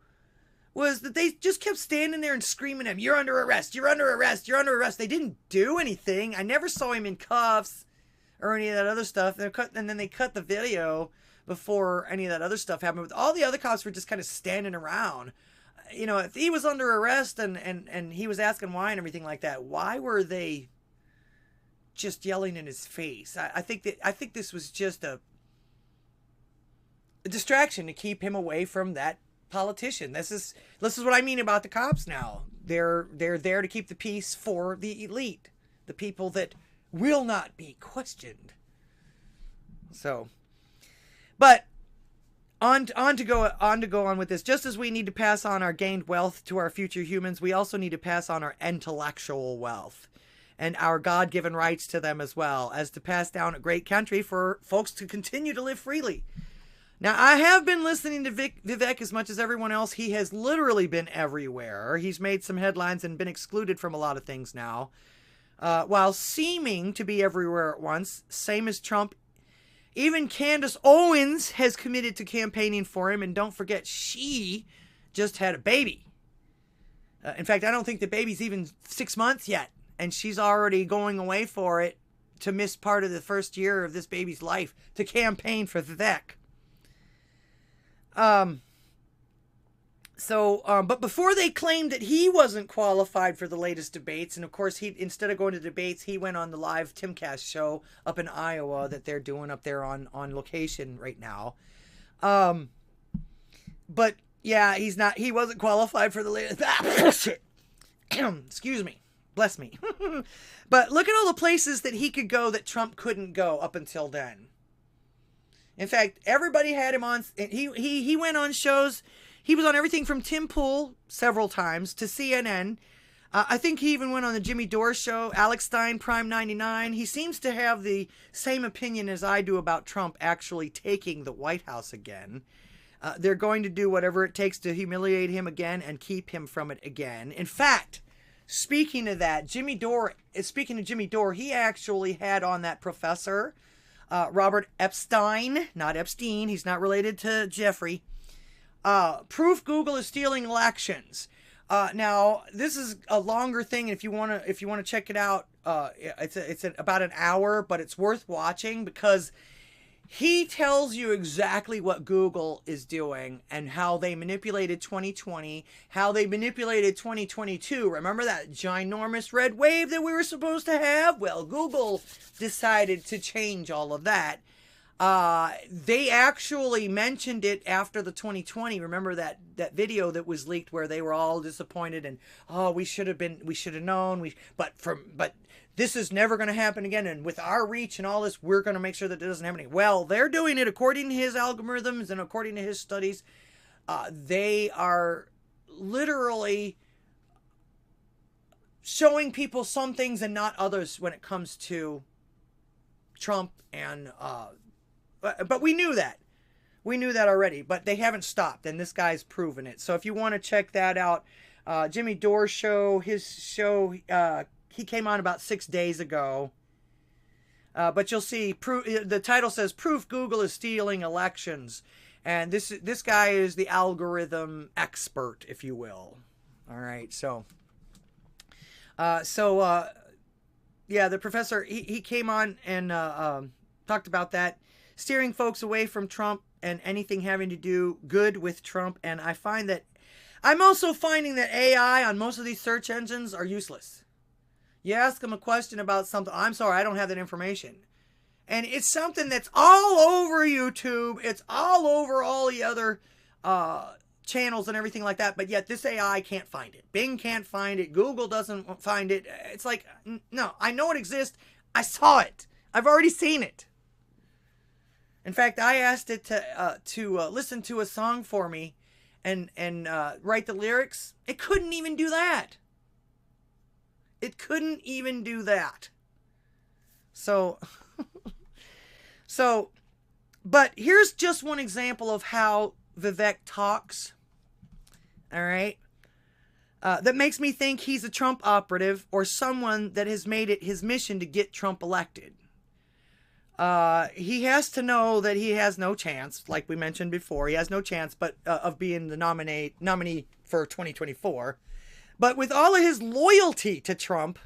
was that they just kept standing there and screaming at him, "You're under arrest, you're under arrest, you're under arrest." They didn't do anything. I never saw him in cuffs or any of that other stuff. And then they cut the video before any of that other stuff happened. All the other cops were just kind of standing around. You know, if he was under arrest and he was asking why and everything like that, why were they just yelling in his face? I think this was just a distraction to keep him away from that politician. This is what I mean about the cops now. They're there to keep the peace for the elite, the people that will not be questioned. So, but on to go on with this. Just as we need to pass on our gained wealth to our future humans, we also need to pass on our intellectual wealth and our God-given rights to them, as well as to pass down a great country for folks to continue to live freely. Now, I have been listening to Vivek as much as everyone else. He has literally been everywhere. He's made some headlines and been excluded from a lot of things now, while seeming to be everywhere at once, same as Trump. Even Candace Owens has committed to campaigning for him, and don't forget, she just had a baby. In fact, I don't think the baby's even 6 months yet, and she's already going away for it to miss part of the first year of this baby's life to campaign for Vivek. But before they claimed that he wasn't qualified for the latest debates, and of course instead of going to debates, he went on the live Timcast show up in Iowa that they're doing up there on location right now. But yeah, he wasn't qualified for the latest. Excuse me. Bless me. But look at all the places that he could go that Trump couldn't go up until then. In fact, everybody had him on. He went on shows. He was on everything from Tim Pool several times to CNN. I think he even went on the Jimmy Dore show, Alex Stein, Prime 99. He seems to have the same opinion as I do about Trump actually taking the White House again. They're going to do whatever it takes to humiliate him again and keep him from it again. In fact, speaking of Jimmy Dore, he actually had on that professor, Robert Epstein, not Epstein. He's not related to Jeffrey. Proof Google is stealing elections. Now this is a longer thing. If you want to check it out, it's about an hour, but it's worth watching because he tells you exactly what Google is doing and how they manipulated 2020, how they manipulated 2022. Remember that ginormous red wave that we were supposed to have? Well, Google decided to change all of that. They actually mentioned it after the 2020. Remember that video that was leaked where they were all disappointed and, oh, we should have known. But this is never going to happen again. And with our reach and all this, we're going to make sure that it doesn't happen. Well, they're doing it according to his algorithms and according to his studies. They are literally showing people some things and not others when it comes to Trump and, but we knew that. We knew that already, but they haven't stopped, and this guy's proven it. So if you want to check that out, Jimmy Dore's show, his show, he came on about 6 days ago. But you'll see, the title says, Proof Google is Stealing Elections. And this guy is the algorithm expert, if you will. All right, yeah, the professor, he came on and talked about that. Steering folks away from Trump and anything having to do good with Trump. And I'm also finding that AI on most of these search engines are useless. You ask them a question about something. I'm sorry, I don't have that information. And it's something that's all over YouTube. It's all over all the other channels and everything like that. But yet this AI can't find it. Bing can't find it. Google doesn't find it. It's like, no, I know it exists. I saw it. I've already seen it. In fact, I asked it to listen to a song for me and write the lyrics. It couldn't even do that. It couldn't even do that. So, but here's just one example of how Vivek talks. All right. That makes me think he's a Trump operative or someone that has made it his mission to get Trump elected. He has to know that he has no chance, like we mentioned before. He has no chance but of being the nominee for 2024. But with all of his loyalty to Trump,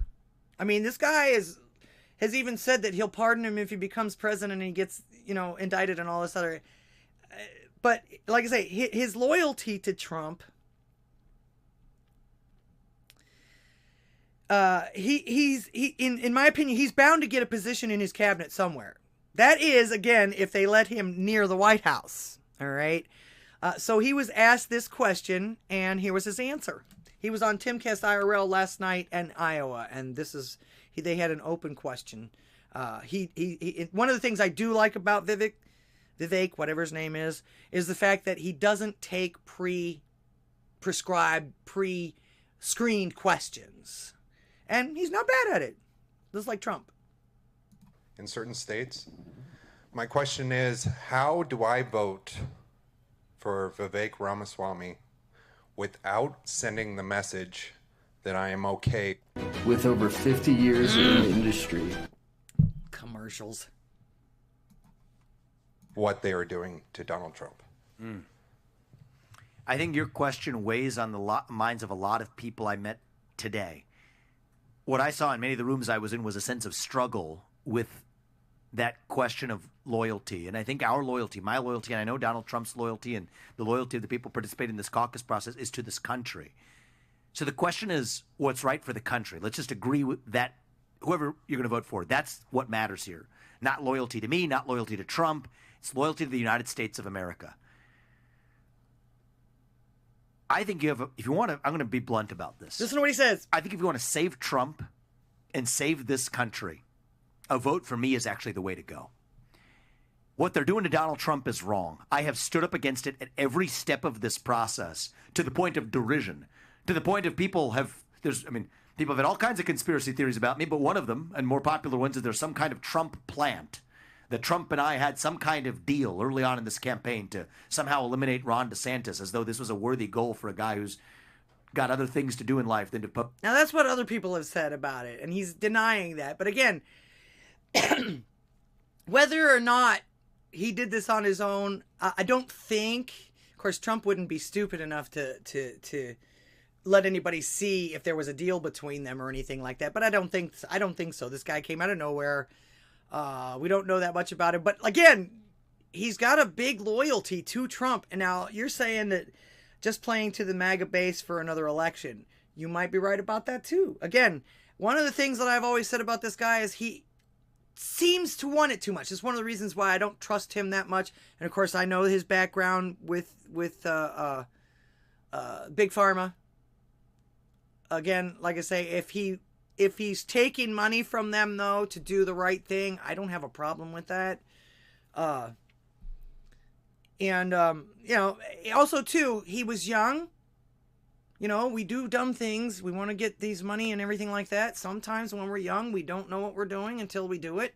I mean, this guy has even said that he'll pardon him if he becomes president and he gets, indicted and all this other. But like I say, his loyalty to Trump, in my opinion, he's bound to get a position in his cabinet somewhere. That is, again, if they let him near the White House. All right. So he was asked this question, and here was his answer. He was on Timcast IRL last night in Iowa, and they had an open question. One of the things I do like about Vivek, whatever his name is the fact that he doesn't take prescribed, pre-screened questions. And he's not bad at it. Just like Trump. In certain states. My question is, how do I vote for Vivek Ramaswamy without sending the message that I am okay? With over 50 years in the industry. Commercials. What they are doing to Donald Trump. I think your question weighs on the minds of a lot of people I met today. What I saw in many of the rooms I was in was a sense of struggle with that question of loyalty. And I think our loyalty, my loyalty, and I know Donald Trump's loyalty and the loyalty of the people participating in this caucus process is to this country. So the question is what's right for the country. Let's just agree with that. Whoever you're going to vote for, that's what matters here. Not loyalty to me, not loyalty to Trump. It's loyalty to the United States of America. I think if you want to, I'm going to be blunt about this. Listen to what he says. I think if you want to save Trump and save this country, a vote for me is actually the way to go. What they're doing to Donald Trump is wrong. I have stood up against it at every step of this process, to the point of derision, to the point of people have had all kinds of conspiracy theories about me, but one of them, and more popular ones, is there's some kind of Trump plant, that Trump and I had some kind of deal early on in this campaign to somehow eliminate Ron DeSantis, as though this was a worthy goal for a guy who's got other things to do in life than to put. Now, that's what other people have said about it, and he's denying that. But again, whether or not he did this on his own, I don't think. Of course, Trump wouldn't be stupid enough to let anybody see if there was a deal between them or anything like that. But I don't think so. This guy came out of nowhere. We don't know that much about him. But again, he's got a big loyalty to Trump. And now you're saying that just playing to the MAGA base for another election. You might be right about that too. Again, one of the things that I've always said about this guy is he seems to want it too much. It's one of the reasons why I don't trust him that much. And of course, I know his background with Big Pharma. Again, like I say, if he's taking money from them, though, to do the right thing, I don't have a problem with that. Also, too, he was young. We do dumb things. We want to get these money and everything like that. Sometimes when we're young, we don't know what we're doing until we do it.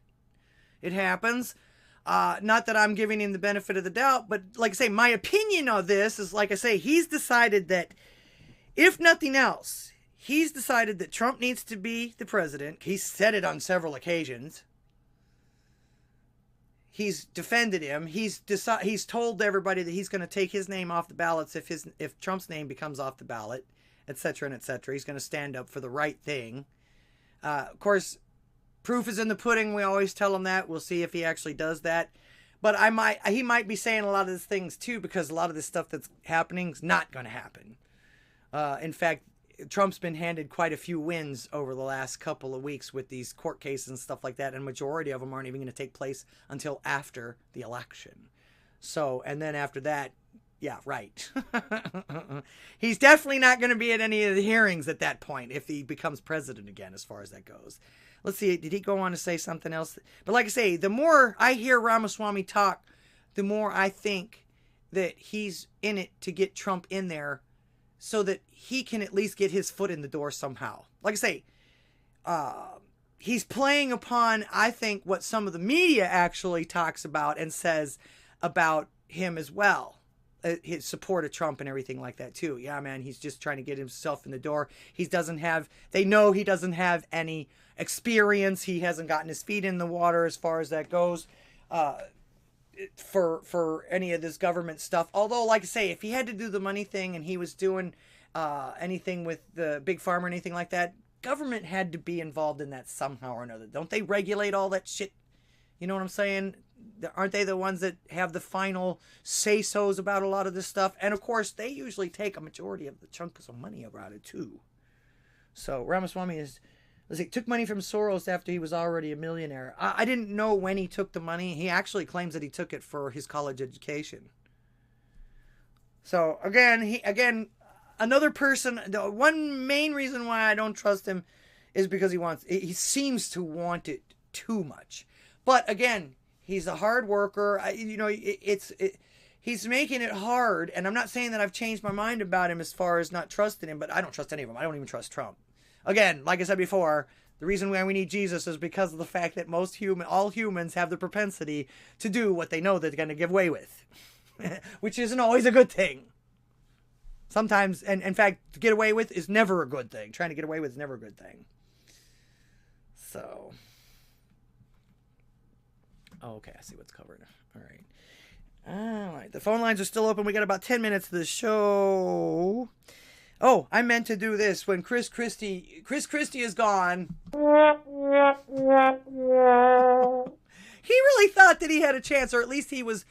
It happens. Not that I'm giving him the benefit of the doubt, but like I say, my opinion of this is, like I say, he's decided that, if nothing else, he's decided that Trump needs to be the president. He's said it on several occasions. He's defended him. He's told everybody that he's going to take his name off the ballots if Trump's name becomes off the ballot, etc. and etc. He's going to stand up for the right thing. Of course, proof is in the pudding. We always tell him that. We'll see if he actually does that. But he might be saying a lot of these things too, because a lot of this stuff that's happening is not going to happen. In fact, Trump's been handed quite a few wins over the last couple of weeks with these court cases and stuff like that, and majority of them aren't even going to take place until after the election. So, and then after that, Yeah, right. He's definitely not going to be at any of the hearings at that point if he becomes president again, as far as that goes. Let's see, did he go on to say something else? But like I say, the more I hear Ramaswamy talk, the more I think that he's in it to get Trump in there so that he can at least get his foot in the door somehow. Like I say, he's playing upon, I think, what some of the media actually talks about and says about him as well. His support of Trump and everything like that too. Yeah, man, he's just trying to get himself in the door. They know he doesn't have any experience. He hasn't gotten his feet in the water as far as that goes for any of this government stuff. Although, like I say, if he had to do the money thing and he was doing anything with the big pharma or anything like that, government had to be involved in that somehow or another. Don't they regulate all that shit? You know what I'm saying? Aren't they the ones that have the final say-sos about a lot of this stuff? And of course, they usually take a majority of the chunks of money about it too. So Ramaswamy took money from Soros after he was already a millionaire. I didn't know when he took the money. He actually claims that he took it for his college education. So again, another person. The one main reason why I don't trust him is because he seems to want it too much. But again, he's a hard worker. He's making it hard. And I'm not saying that I've changed my mind about him as far as not trusting him, but I don't trust any of them. I don't even trust Trump. Again, like I said before, the reason why we need Jesus is because of the fact that all humans have the propensity to do what they know they're going to give away with, which isn't always a good thing. Sometimes, and in fact, to get away with is never a good thing. Trying to get away with is never a good thing. So, okay, I see what's covered. All right. The phone lines are still open. We got about 10 minutes of the show. Oh, I meant to do this when Chris Christie is gone. He really thought that he had a chance, or at least he was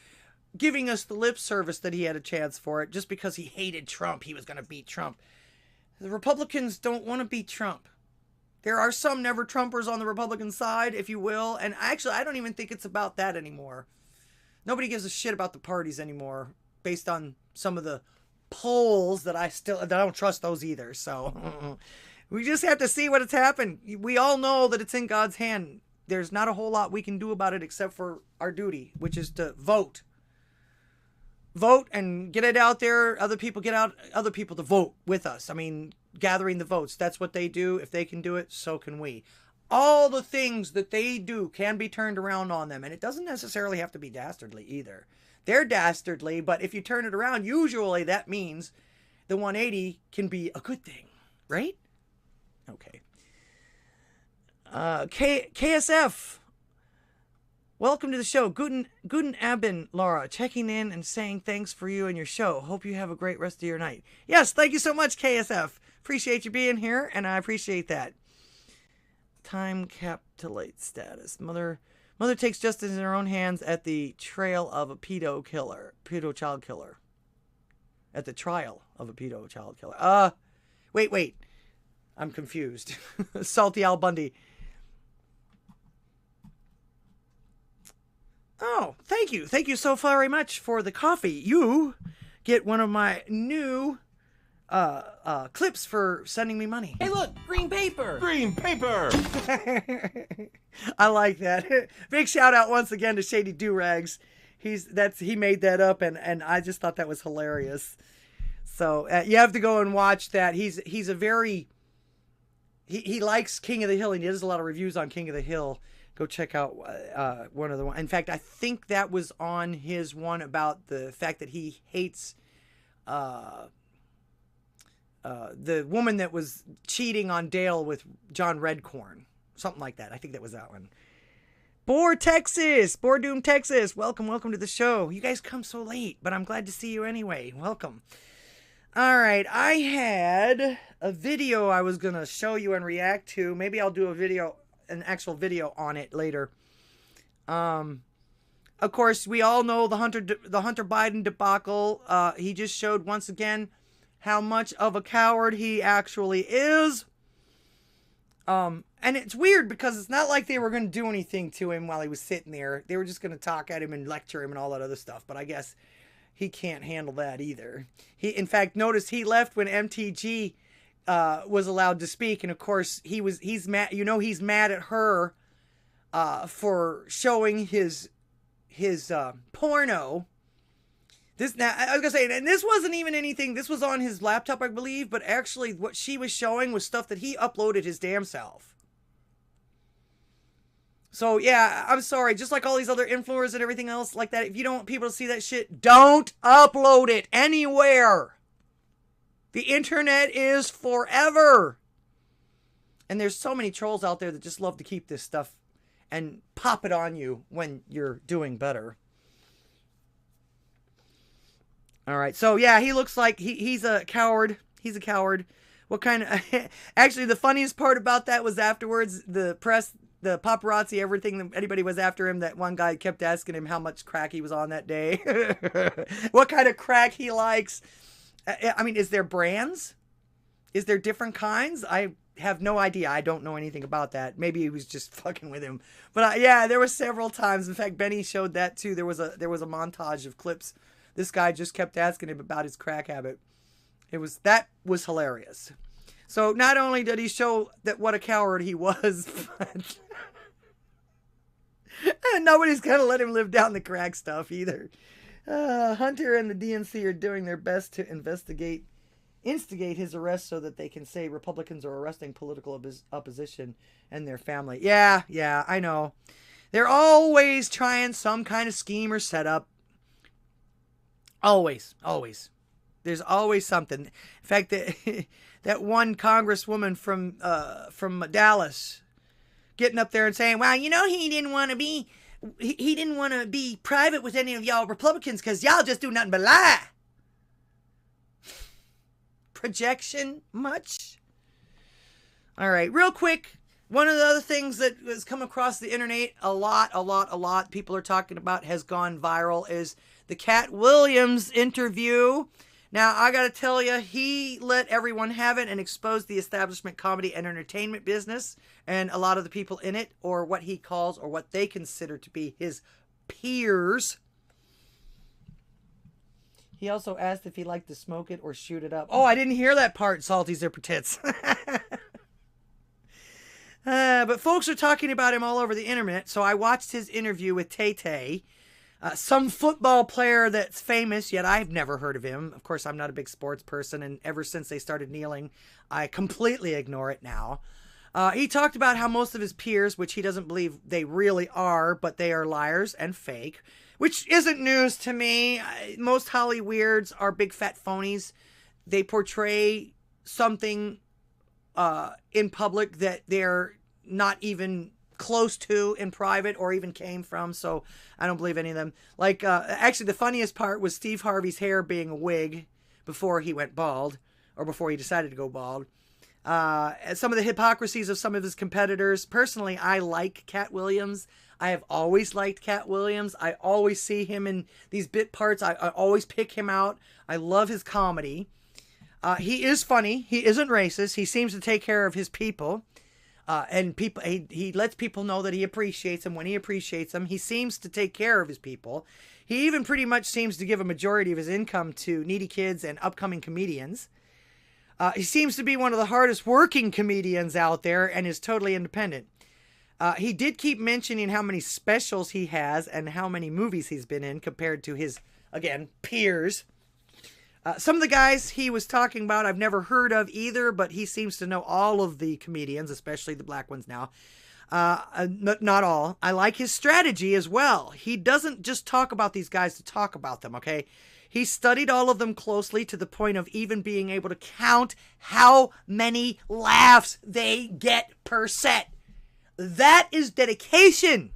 giving us the lip service that he had a chance for it, just because he hated Trump. He was going to beat Trump. The Republicans don't want to beat Trump. There are some never-Trumpers on the Republican side, if you will, and actually, I don't even think it's about that anymore. Nobody gives a shit about the parties anymore, based on some of the polls that I don't trust those either. So we just have to see what has happened. We all know that it's in God's hand. There's not a whole lot we can do about it except for our duty, which is to vote. Vote and get it out there. Other people to vote with us. I mean, gathering the votes. That's what they do. If they can do it, so can we. All the things that they do can be turned around on them. And it doesn't necessarily have to be dastardly either. They're dastardly, but if you turn it around, usually that means the 180 can be a good thing, right? Okay. KSF, welcome to the show. Guten Abend, Laura, checking in and saying thanks for you and your show. Hope you have a great rest of your night. Yes, thank you so much, KSF. Appreciate you being here, and I appreciate that. Time capitulate status. Mother takes justice in her own hands at the trail of a pedo child killer. At the trial of a pedo child killer. Wait. I'm confused. Salty Al Bundy. Oh, thank you. Thank you so very much for the coffee. You get one of my new clips for sending me money. Hey, look, green paper. Green paper. I like that. Big shout out once again to Shady Durags. He made that up, and I just thought that was hilarious. So you have to go and watch that. He likes King of the Hill, and he does a lot of reviews on King of the Hill. Go check out one of the ones. In fact, I think that was on his one about the fact that he hates the woman that was cheating on Dale with John Redcorn. Something like that. I think that was that one. Boar Doom, Texas. Welcome to the show. You guys come so late, but I'm glad to see you anyway. Welcome. All right, I had a video I was going to show you and react to. Maybe I'll do an actual video on it later. Of course, we all know the Hunter Biden debacle. He just showed once again how much of a coward he actually is. And it's weird because it's not like they were going to do anything to him while he was sitting there. They were just going to talk at him and lecture him and all that other stuff. But I guess he can't handle that either. In fact, notice he left when MTG was allowed to speak, and of course he's mad. You know, he's mad at her for showing his porno. This, now I was gonna say, and this wasn't even anything. This was on his laptop, I believe, but actually, what she was showing was stuff that he uploaded his damn self. So yeah, I'm sorry. Just like all these other influencers and everything else like that, if you don't want people to see that shit, don't upload it anywhere. The internet is forever. And there's so many trolls out there that just love to keep this stuff and pop it on you when you're doing better. All right. So yeah, he looks like he's a coward. He's a coward. What kind of... Actually, the funniest part about that was afterwards, the press, the paparazzi, everything, anybody was after him, that one guy kept asking him how much crack he was on that day. What kind of crack he likes. I mean, is there brands? Is there different kinds? I have no idea. I don't know anything about that. Maybe he was just fucking with him. But yeah, there were several times. In fact, Benny showed that too. There was a montage of clips. This guy just kept asking him about his crack habit. That was hilarious. So not only did he show that what a coward he was, but nobody's gonna let him live down the crack stuff either. Hunter and the DNC are doing their best to instigate his arrest so that they can say Republicans are arresting political opposition and their family. Yeah, I know. They're always trying some kind of scheme or setup. Always. There's always something. In fact, that one congresswoman from Dallas getting up there and saying, well, you know, he didn't want to be private with any of y'all Republicans because y'all just do nothing but lie. Projection much? All right, real quick. One of the other things that has come across the internet a lot people are talking about, has gone viral, is the Cat Williams interview. Now, I got to tell you, he let everyone have it and exposed the establishment comedy and entertainment business and a lot of the people in it, or what he calls, or what they consider to be his peers. He also asked if he liked to smoke it or shoot it up. Oh, I didn't hear that part, Salty Zipper Tits. But folks are talking about him all over the internet, so I watched his interview with Tay-Tay. Some football player that's famous, yet I've never heard of him. Of course, I'm not a big sports person, and ever since they started kneeling, I completely ignore it now. He talked about how most of his peers, which he doesn't believe they really are, but they are liars and fake, which isn't news to me. Most Hollyweirds are big fat phonies. They portray something in public that they're not even close to in private or even came from, so I don't believe any of them. Like, actually, the funniest part was Steve Harvey's hair being a wig before he went bald, or before he decided to go bald. Some of the hypocrisies of some of his competitors. Personally, I like Cat Williams. I have always liked Cat Williams. I always see him in these bit parts. I always pick him out. I love his comedy. He is funny. He isn't racist. He seems to take care of his people. And people, he lets people know that he appreciates them when he appreciates them. He seems to take care of his people. He even pretty much seems to give a majority of his income to needy kids and upcoming comedians. He seems to be one of the hardest working comedians out there and is totally independent. He did keep mentioning how many specials he has and how many movies he's been in compared to his, again, peers. Some of the guys he was talking about I've never heard of either, but he seems to know all of the comedians, especially the black ones now. Not all. I like his strategy as well. He doesn't just talk about these guys to talk about them, okay? He studied all of them closely to the point of even being able to count how many laughs they get per set. That is dedication.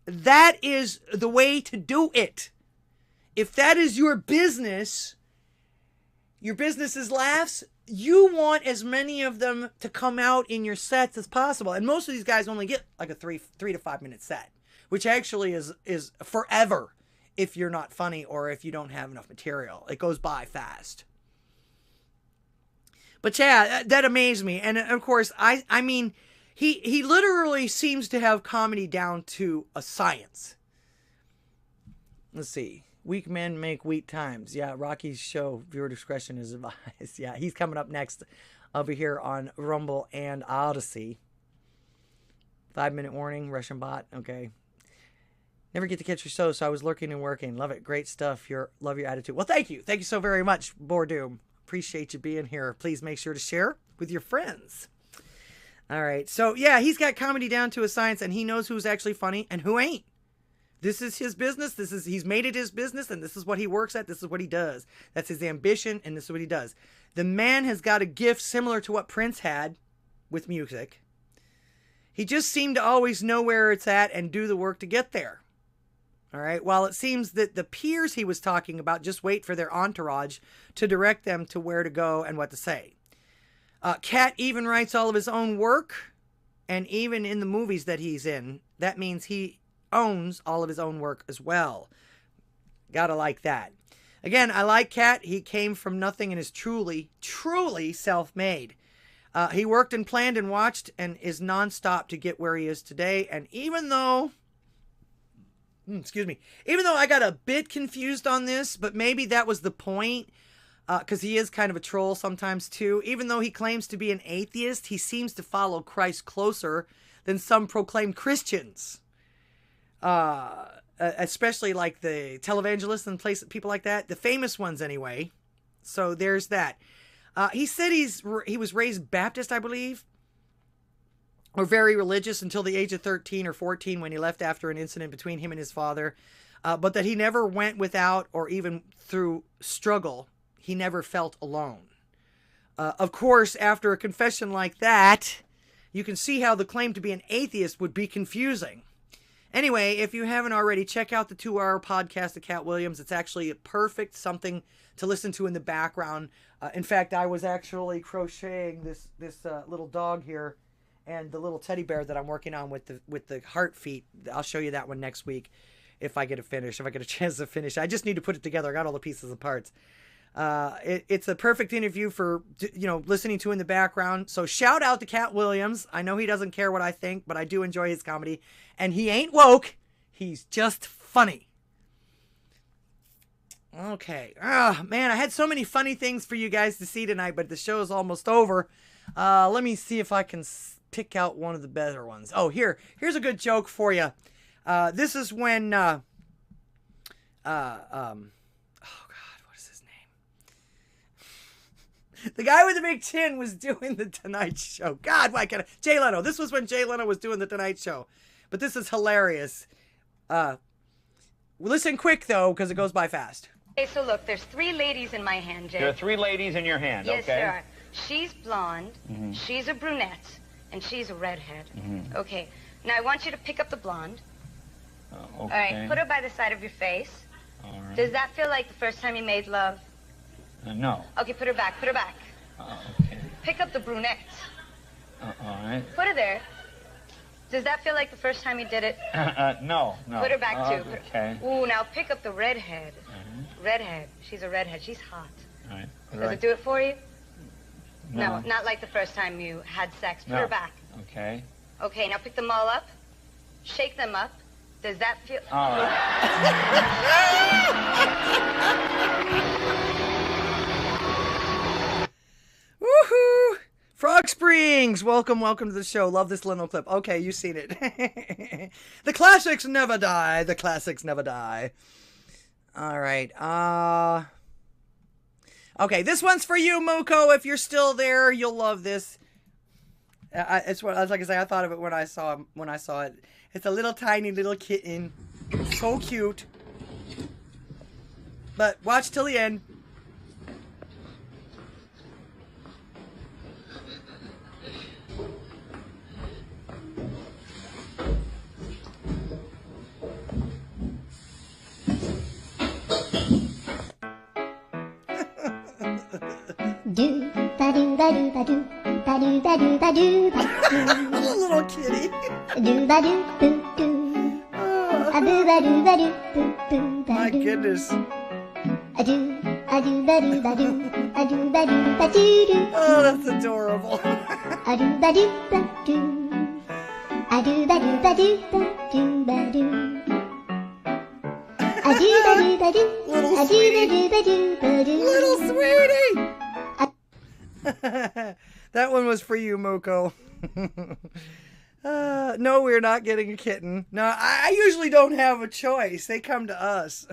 That is the way to do it. If that is your business is laughs, you want as many of them to come out in your sets as possible. And most of these guys only get like a 3 to 5 minute set, which actually is forever if you're not funny or if you don't have enough material. It goes by fast. But yeah, that amazed me. And of course, I mean, he literally seems to have comedy down to a science. Let's see. Weak men make weak times. Yeah, Rocky's show, viewer discretion is advised. Yeah, he's coming up next over here on Rumble and Odysee. 5-minute warning, Russian bot. Okay. Never get to catch your show, so I was lurking and working. Love it. Great stuff. Love your attitude. Well, thank you. Thank you so very much, Bordoom. Appreciate you being here. Please make sure to share with your friends. All right. So, yeah, he's got comedy down to a science, and he knows who's actually funny and who ain't. This is his business. He's made it his business, and this is what he works at. This is what he does. That's his ambition, and this is what he does. The man has got a gift similar to what Prince had with music. He just seemed to always know where it's at and do the work to get there. All right. While it seems that the peers he was talking about just wait for their entourage to direct them to where to go and what to say. Cat even writes all of his own work, and even in the movies that he's in, that means he owns all of his own work as well. Gotta like that. Again, I like Cat. He came from nothing and is truly, truly self-made. He worked and planned and watched and is nonstop to get where he is today. And even though I got a bit confused on this, but maybe that was the point, because he is kind of a troll sometimes too. Even though he claims to be an atheist, he seems to follow Christ closer than some proclaimed Christians. Especially like the televangelists and people like that, the famous ones anyway. So there's that. He said he was raised Baptist, I believe, or very religious until the age of 13 or 14 when he left after an incident between him and his father, but that he never went without or even through struggle. He never felt alone. Of course, after a confession like that, you can see how the claim to be an atheist would be confusing. Anyway, if you haven't already, check out the 2-hour podcast of Cat Williams. It's actually a perfect something to listen to in the background. In fact, I was actually crocheting this little dog here and the little teddy bear that I'm working on with the heart feet. I'll show you that one next week if I get a chance to finish. I just need to put it together. I got all the pieces and parts. It's a perfect interview for, listening to in the background. So shout out to Cat Williams. I know he doesn't care what I think, but I do enjoy his comedy. And he ain't woke. He's just funny. Okay. Man, I had so many funny things for you guys to see tonight, but the show is almost over. Let me see if I can pick out one of the better ones. Oh, here's a good joke for you. This is when, oh God, what is his name? The guy with the big chin was doing the Tonight Show. God, why can't I? Jay Leno. This was when Jay Leno was doing the Tonight Show. But this is hilarious. Listen quick, though, because it goes by fast. Okay, so look, there's 3 ladies in my hand, Jay. There are 3 ladies in your hand, yes, okay? Yes, there are. She's blonde, she's a brunette, and she's a redhead. Okay, now I want you to pick up the blonde. Okay. All right, put her by the side of your face. All right. Does that feel like the first time you made love? No. Okay, put her back, put her back. Okay. Pick up the brunette. All right. Put her there. Does that feel like the first time you did it? No. Put her back, too. Okay. Ooh, now pick up the redhead. Redhead. She's a redhead. She's hot. All right. Does it do it for you? No. No, not like the first time you had sex. Put her back. Okay. Okay, now pick them all up. Shake them up. Does that feel... All right. Woohoo! Frog Springs! Welcome to the show. Love this little clip. Okay, you've seen it. The classics never die. The classics never die. All right. Okay, this one's for you, Moko. If you're still there, you'll love this. It's what, like I say, I thought of it when I saw it. It's a little tiny little kitten. So cute. But watch till the end. Do ba do ba do ba do ba do ba do ba do ba do. Little kitty. Do ba do boo do. A boo ba do ba do boo boo ba do. My goodness. A do ba do ba do. A do ba do ba do do. Oh, that's adorable. A do ba do ba do. A do ba do ba do ba do ba do. Little sweetie. Little sweetie. That one was for you, Muko. No, we're not getting a kitten. No, I usually don't have a choice. They come to us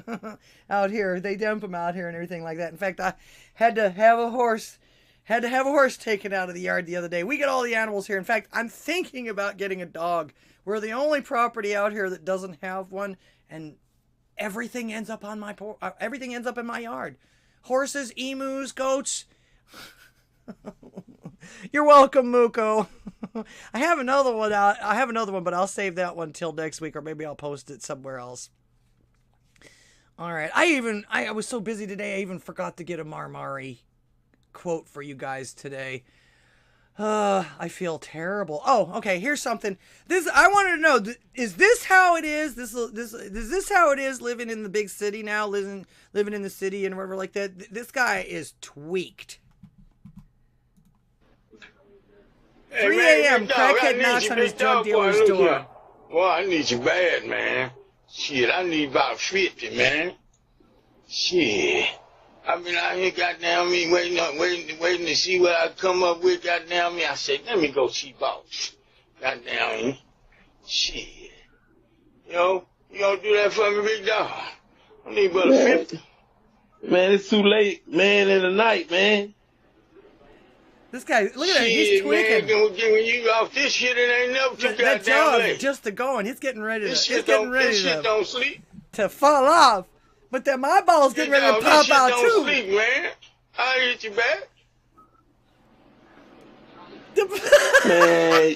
out here. They dump them out here and everything like that. In fact, I had to have a horse. Had to have a horse taken out of the yard the other day. We get all the animals here. In fact, I'm thinking about getting a dog. We're the only property out here that doesn't have one, and everything ends up on my everything ends up in my yard. Horses, emus, goats. You're welcome, Muko. I have another one out. I have another one, but I'll save that one till next week, or maybe I'll post it somewhere else. All right. I was so busy today, I even forgot to get a Marmari quote for you guys today. I feel terrible. Oh, okay. Here's something. I wanted to know: is this how it is? Is this how it is living in the big city now? Living in the city and whatever like that. This guy is tweaked. 3 a.m. Crackhead knocks on his drug dealer's door. Well, I need you bad, man. Shit, I need about 50, man. Shit. I've been out here, goddamn me, waiting to see what I come up with, goddamn me. I said, let me go see boss. Goddamn me. Shit. You know, you gonna do that for me, big dog? I need but a 50. Man, it's too late, man, in the night, man. This guy, look at that, he's tweaking. Man, when you off this shit, it ain't never too goddamn late. That jaw's just going. He's getting ready to. This shit don't sleep. To fall off. But then my balls getting ready to pop out too. Don't sleep, man. I'll hit you back.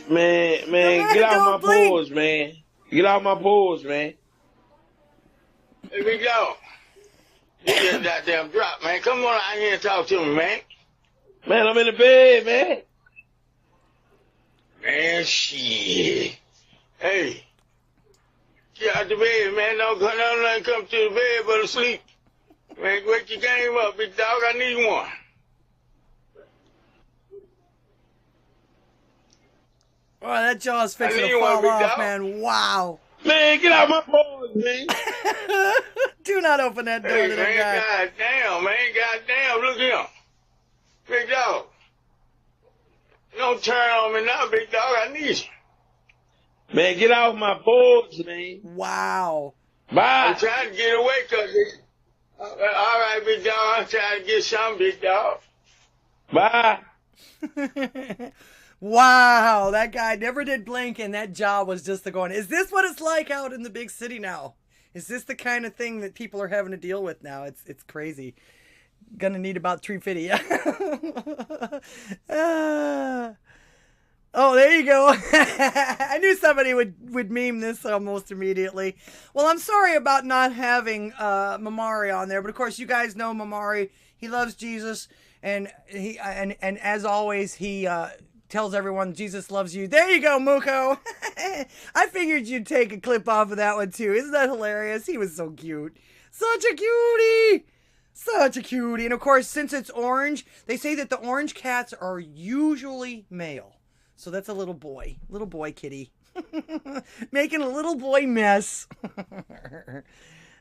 man, get out my pores, man. Get out my pores, man. Here we go. You get that damn drop, man. Come on out here and talk to me, man. Man, I'm in the bed, man. Man, shit. Hey. Get out the bed, man. Don't come to the bed but to sleep. Man, wake your game up, big dog. I need one. Oh, that jaw's fixing to fall off, man. Wow. Man, get out my paws, man. Do not open that door to the guy. Goddamn, man. Goddamn. Look here. Big dog. Don't turn on me now, big dog. I need you. Man, get off my balls, man. Wow. Bye. I'm trying to get away, cause all right, big dog. I'm trying to get some, big dog. Bye. Wow, that guy never did blink, and that jaw was just the going. Is this what it's like out in the big city now? Is this the kind of thing that people are having to deal with now? It's crazy. Gonna need about 350. Oh, there you go. I knew somebody would meme this almost immediately. Well, I'm sorry about not having Mamari on there, but of course you guys know Mamari. He loves Jesus, and and as always he tells everyone Jesus loves you. There you go, Muko. I figured you'd take a clip off of that one too. Isn't that hilarious? He was so cute. Such a cutie. Such a cutie. And of course, since it's orange, they say that the orange cats are usually male. So that's a little boy kitty. Making a little boy mess.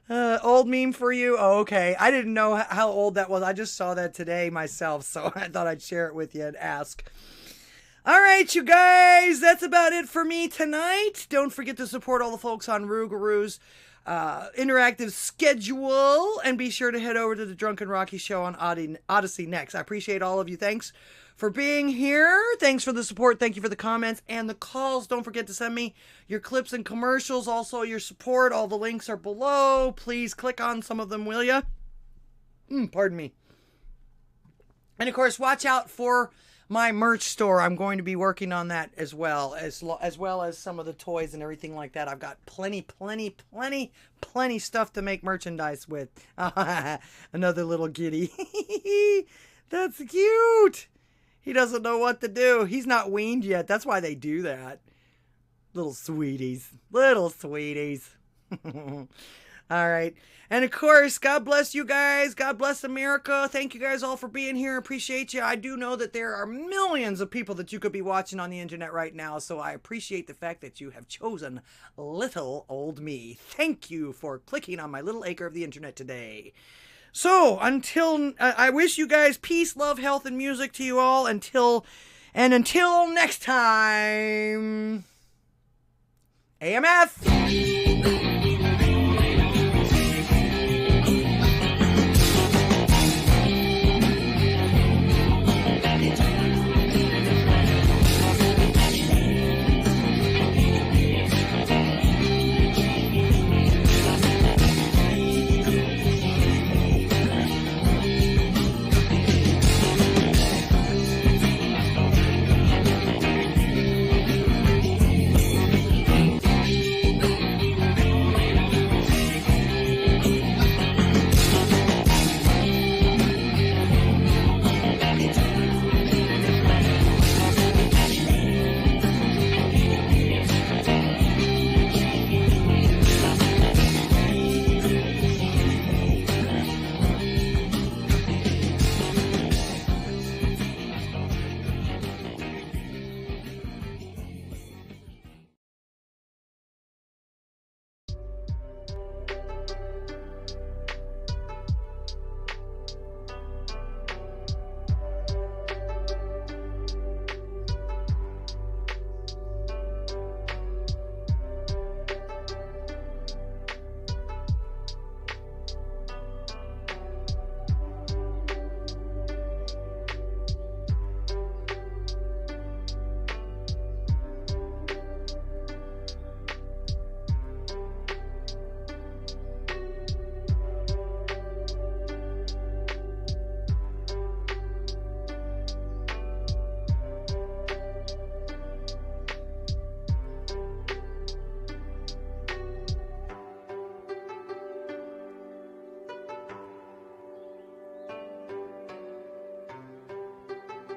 Old meme for you? Oh, okay. I didn't know how old that was. I just saw that today myself, so I thought I'd share it with you and ask. All right, you guys, that's about it for me tonight. Don't forget to support all the folks on Rougaroo's interactive schedule, and be sure to head over to the Drunken Rocky Show on Odysee next. I appreciate all of you. Thanks for being here. Thanks for the support. Thank you for the comments and the calls. Don't forget to send me your clips and commercials, also your support. All the links are below. Please click on some of them, will ya? Pardon me. And of course, watch out for my merch store. I'm going to be working on that as well as some of the toys and everything like that. I've got plenty stuff to make merchandise with. Another little giddy. That's cute. He doesn't know what to do. He's not weaned yet. That's why they do that. Little sweeties. Little sweeties. All right. And of course, God bless you guys. God bless America. Thank you guys all for being here. Appreciate you. I do know that there are millions of people that you could be watching on the internet right now, so I appreciate the fact that you have chosen little old me. Thank you for clicking on my little acre of the internet today. So, until I wish you guys peace, love, health, and music to you all. Until next time, AMF.